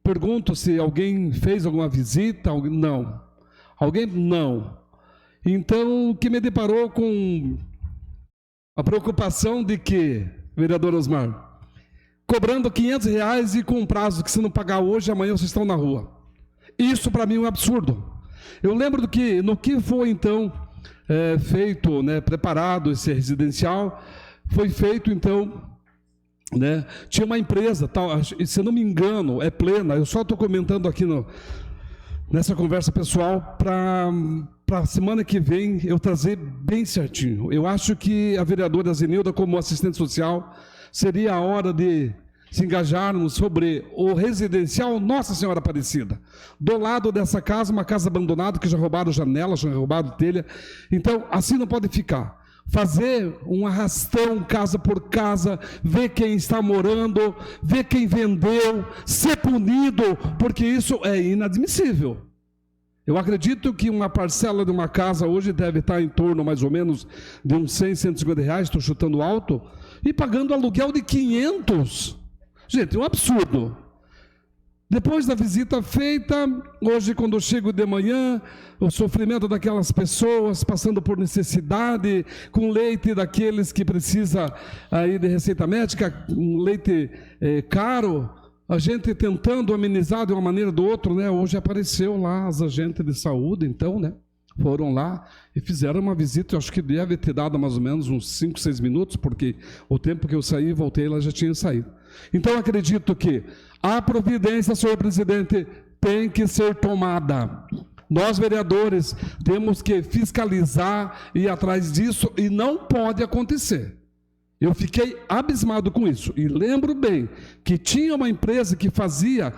[SPEAKER 5] pergunto se alguém fez alguma visita. Não. Alguém? Não. Então, o que me deparou com a preocupação de que, vereador Osmar, cobrando R$500 e com um prazo que se não pagar hoje, amanhã vocês estão na rua. Isso para mim é um absurdo. Eu lembro no que foi então feito, preparado esse residencial, foi feito então, tinha uma empresa, tal, se eu não me engano, é Plena, eu só estou comentando aqui nessa conversa pessoal para a semana que vem eu trazer bem certinho. Eu acho que a vereadora Zenilda, como assistente social, seria a hora de se engajarmos sobre o residencial Nossa Senhora Aparecida. Do lado dessa casa, uma casa abandonada, que já roubaram janelas, já roubaram telha. Então, assim não pode ficar. Fazer um arrastão casa por casa, ver quem está morando, ver quem vendeu, ser punido, porque isso é inadmissível. Eu acredito que uma parcela de uma casa hoje deve estar em torno mais ou menos de uns 100, 150 reais, estou chutando alto, e pagando aluguel de 500. Gente, é um absurdo. Depois da visita feita, hoje quando eu chego de manhã, o sofrimento daquelas pessoas passando por necessidade, com leite daqueles que precisa aí de receita médica, um leite caro, a gente tentando amenizar de uma maneira ou do outro, né? Hoje apareceu lá as agentes de saúde, então, né? Foram lá e fizeram uma visita, eu acho que deve ter dado mais ou menos uns 5, 6 minutos, porque o tempo que eu saí e voltei, ela já tinha saído. Então, acredito que a providência, senhor presidente, tem que ser tomada. Nós, vereadores, temos que fiscalizar e ir atrás disso, e não pode acontecer. Eu fiquei abismado com isso, e lembro bem que tinha uma empresa que fazia,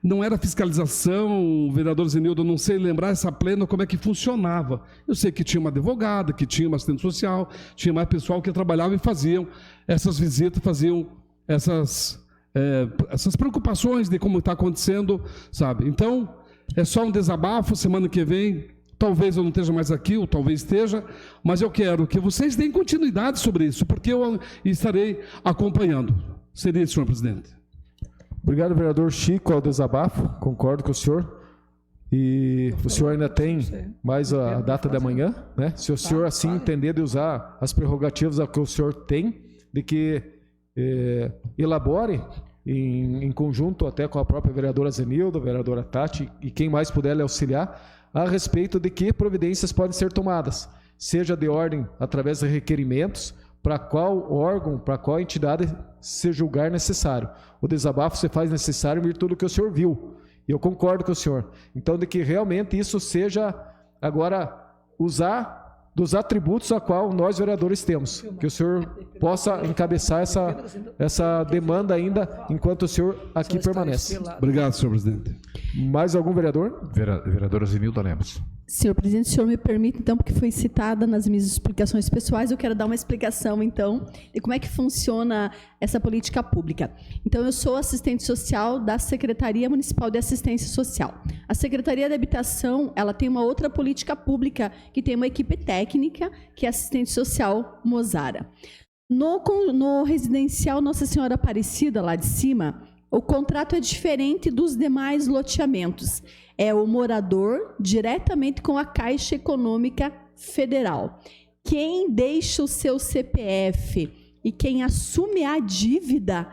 [SPEAKER 5] não era fiscalização, vereador Zenildo, não sei lembrar essa plena como é que funcionava. Eu sei que tinha uma advogada, que tinha uma assistente social, tinha mais pessoal que trabalhava e faziam essas visitas, faziam essas preocupações de como está acontecendo, sabe? Então, é só um desabafo. Semana que vem, talvez eu não esteja mais aqui, ou talvez esteja, mas eu quero que vocês deem continuidade sobre isso, porque eu estarei acompanhando. Seria isso, senhor presidente.
[SPEAKER 1] Obrigado, vereador Chico, ao desabafo. Concordo com o senhor. E o senhor ainda tem mais a data da manhã, né? Se o senhor assim entender de usar as prerrogativas que o senhor tem, de que elabore em conjunto até com a própria vereadora Zenilda, vereadora Tati e quem mais puder lhe auxiliar a respeito de que providências podem ser tomadas, seja de ordem através de requerimentos, para qual órgão, para qual entidade se julgar necessário. O desabafo se faz necessário em virtude do que o senhor viu, e eu concordo com o senhor. Então, de que realmente isso seja agora usar dos atributos a qual nós vereadores temos, que o senhor possa encabeçar essa demanda ainda enquanto o senhor aqui permanece.
[SPEAKER 5] Obrigado, senhor presidente.
[SPEAKER 1] Mais algum vereador?
[SPEAKER 4] Vereadora Zenilda Lemos.
[SPEAKER 10] Senhor presidente, o senhor me permite, então, porque foi citada nas minhas explicações pessoais, eu quero dar uma explicação, então, de como é que funciona essa política pública. Então, eu sou assistente social da Secretaria Municipal de Assistência Social. A Secretaria de Habitação, ela tem uma outra política pública, que tem uma equipe técnica, que é assistente social Mozara. No residencial Nossa Senhora Aparecida, lá de cima, o contrato é diferente dos demais loteamentos. É o morador diretamente com a Caixa Econômica Federal. Quem deixa o seu CPF e quem assume a dívida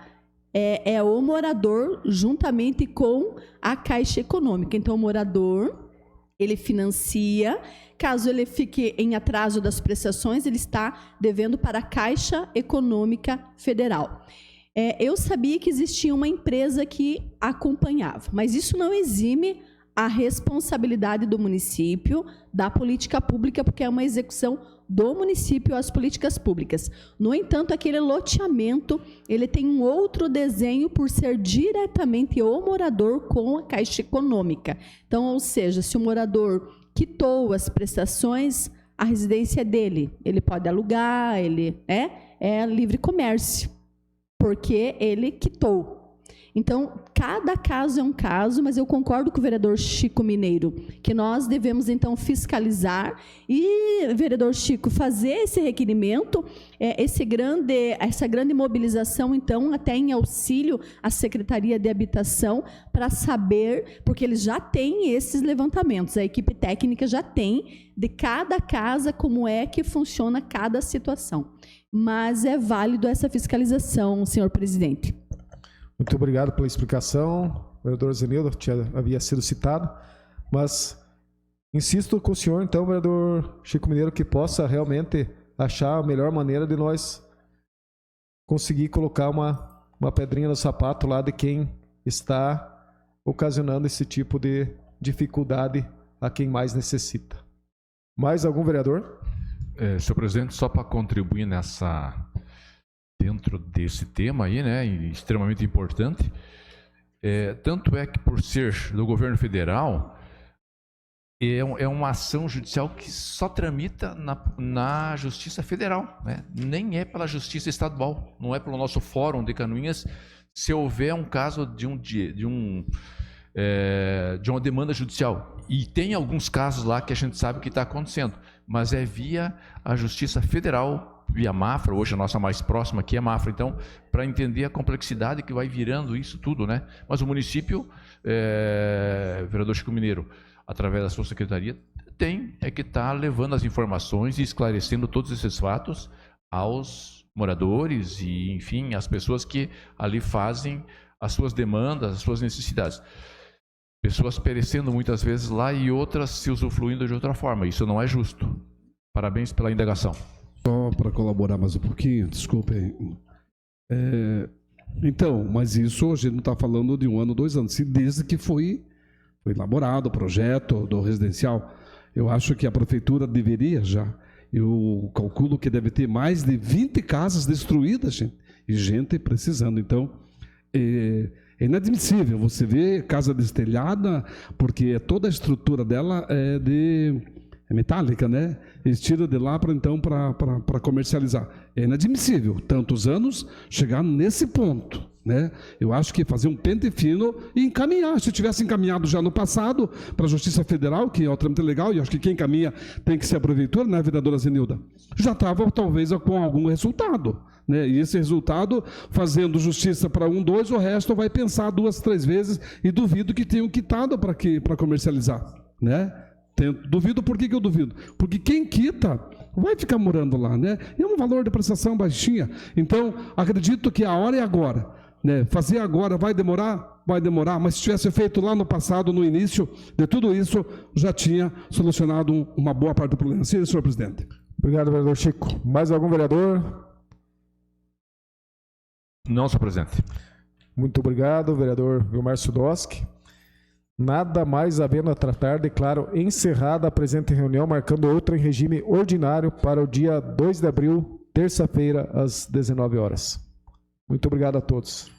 [SPEAKER 10] é o morador juntamente com a Caixa Econômica. Então, o morador, ele financia. Caso ele fique em atraso das prestações, ele está devendo para a Caixa Econômica Federal. Eu sabia que existia uma empresa que acompanhava, mas isso não exime a responsabilidade do município, da política pública, porque é uma execução do município às políticas públicas. No entanto, aquele loteamento, ele tem um outro desenho por ser diretamente o morador com a Caixa Econômica. Então, ou seja, se o morador quitou as prestações, a residência é dele. Ele pode alugar, ele é livre comércio, porque ele quitou. Então, cada caso é um caso, mas eu concordo com o vereador Chico Mineiro, que nós devemos, então, fiscalizar e, vereador Chico, fazer esse requerimento, essa grande mobilização, então, até em auxílio à Secretaria de Habitação, para saber, porque eles já têm esses levantamentos, a equipe técnica já tem, de cada casa, como é que funciona cada situação. Mas é válido essa fiscalização, senhor presidente.
[SPEAKER 1] Muito obrigado pela explicação, vereador Zenildo, havia sido citado, mas insisto com o senhor, então, vereador Chico Mineiro, que possa realmente achar a melhor maneira de nós conseguir colocar uma pedrinha no sapato lá de quem está ocasionando esse tipo de dificuldade a quem mais necessita. Mais algum vereador?
[SPEAKER 4] Senhor presidente, só para contribuir dentro desse tema aí, né, extremamente importante, tanto é que por ser do governo federal, é uma ação judicial que só tramita na Justiça Federal, né? Nem é pela Justiça Estadual, não é pelo nosso Fórum de Canoinhas. Se houver um caso de um de uma demanda judicial. E tem alguns casos lá que a gente sabe que está acontecendo, mas é via a Justiça Federal, via Mafra. Hoje a nossa mais próxima aqui é Mafra. Então, para entender a complexidade que vai virando isso tudo, né? Mas o município, vereador Chico Mineiro, através da sua secretaria, tem que estar levando as informações e esclarecendo todos esses fatos aos moradores e, enfim, às pessoas que ali fazem as suas demandas, as suas necessidades. Pessoas perecendo muitas vezes lá e outras se usufruindo de outra forma. Isso não é justo. Parabéns pela indagação.
[SPEAKER 5] Só para colaborar mais um pouquinho, desculpem. Então, mas isso a gente não está falando de 1 ano, 2 anos, desde que foi elaborado o projeto do residencial. Eu acho que a prefeitura deveria já, eu calculo que deve ter mais de 20 casas destruídas, gente, e gente precisando. Então, é inadmissível você ver casa destelhada, porque toda a estrutura dela é metálica, né? Eles tiram de lá para comercializar. É inadmissível, tantos anos, chegar nesse ponto, né? Eu acho que fazer um pente fino e encaminhar. Se tivesse encaminhado já no passado para a Justiça Federal, que é o trâmite legal, e eu acho que quem encaminha tem que ser a prefeitura, né, vereadora Zenilda? Já estava talvez com algum resultado, né? E esse resultado, fazendo justiça para 1, 2, o resto vai pensar 2, 3 vezes e duvido que tenham quitado para comercializar, né? Duvido. Por que eu duvido? Porque quem quita vai ficar morando lá, né? E é um valor de prestação baixinha. Então, acredito que a hora é agora, né? Fazer agora vai demorar? Vai demorar, mas se tivesse feito lá no passado, no início de tudo isso, já tinha solucionado uma boa parte do problema. Sim, senhor presidente.
[SPEAKER 1] Obrigado, vereador Chico. Mais algum vereador?
[SPEAKER 4] Não, senhor presidente.
[SPEAKER 1] Muito obrigado, vereador Vilmar Sudoski. Nada mais havendo a tratar, declaro encerrada a presente reunião, marcando outra em regime ordinário para o dia 2 de abril, terça-feira, às 19 horas. Muito obrigado a todos.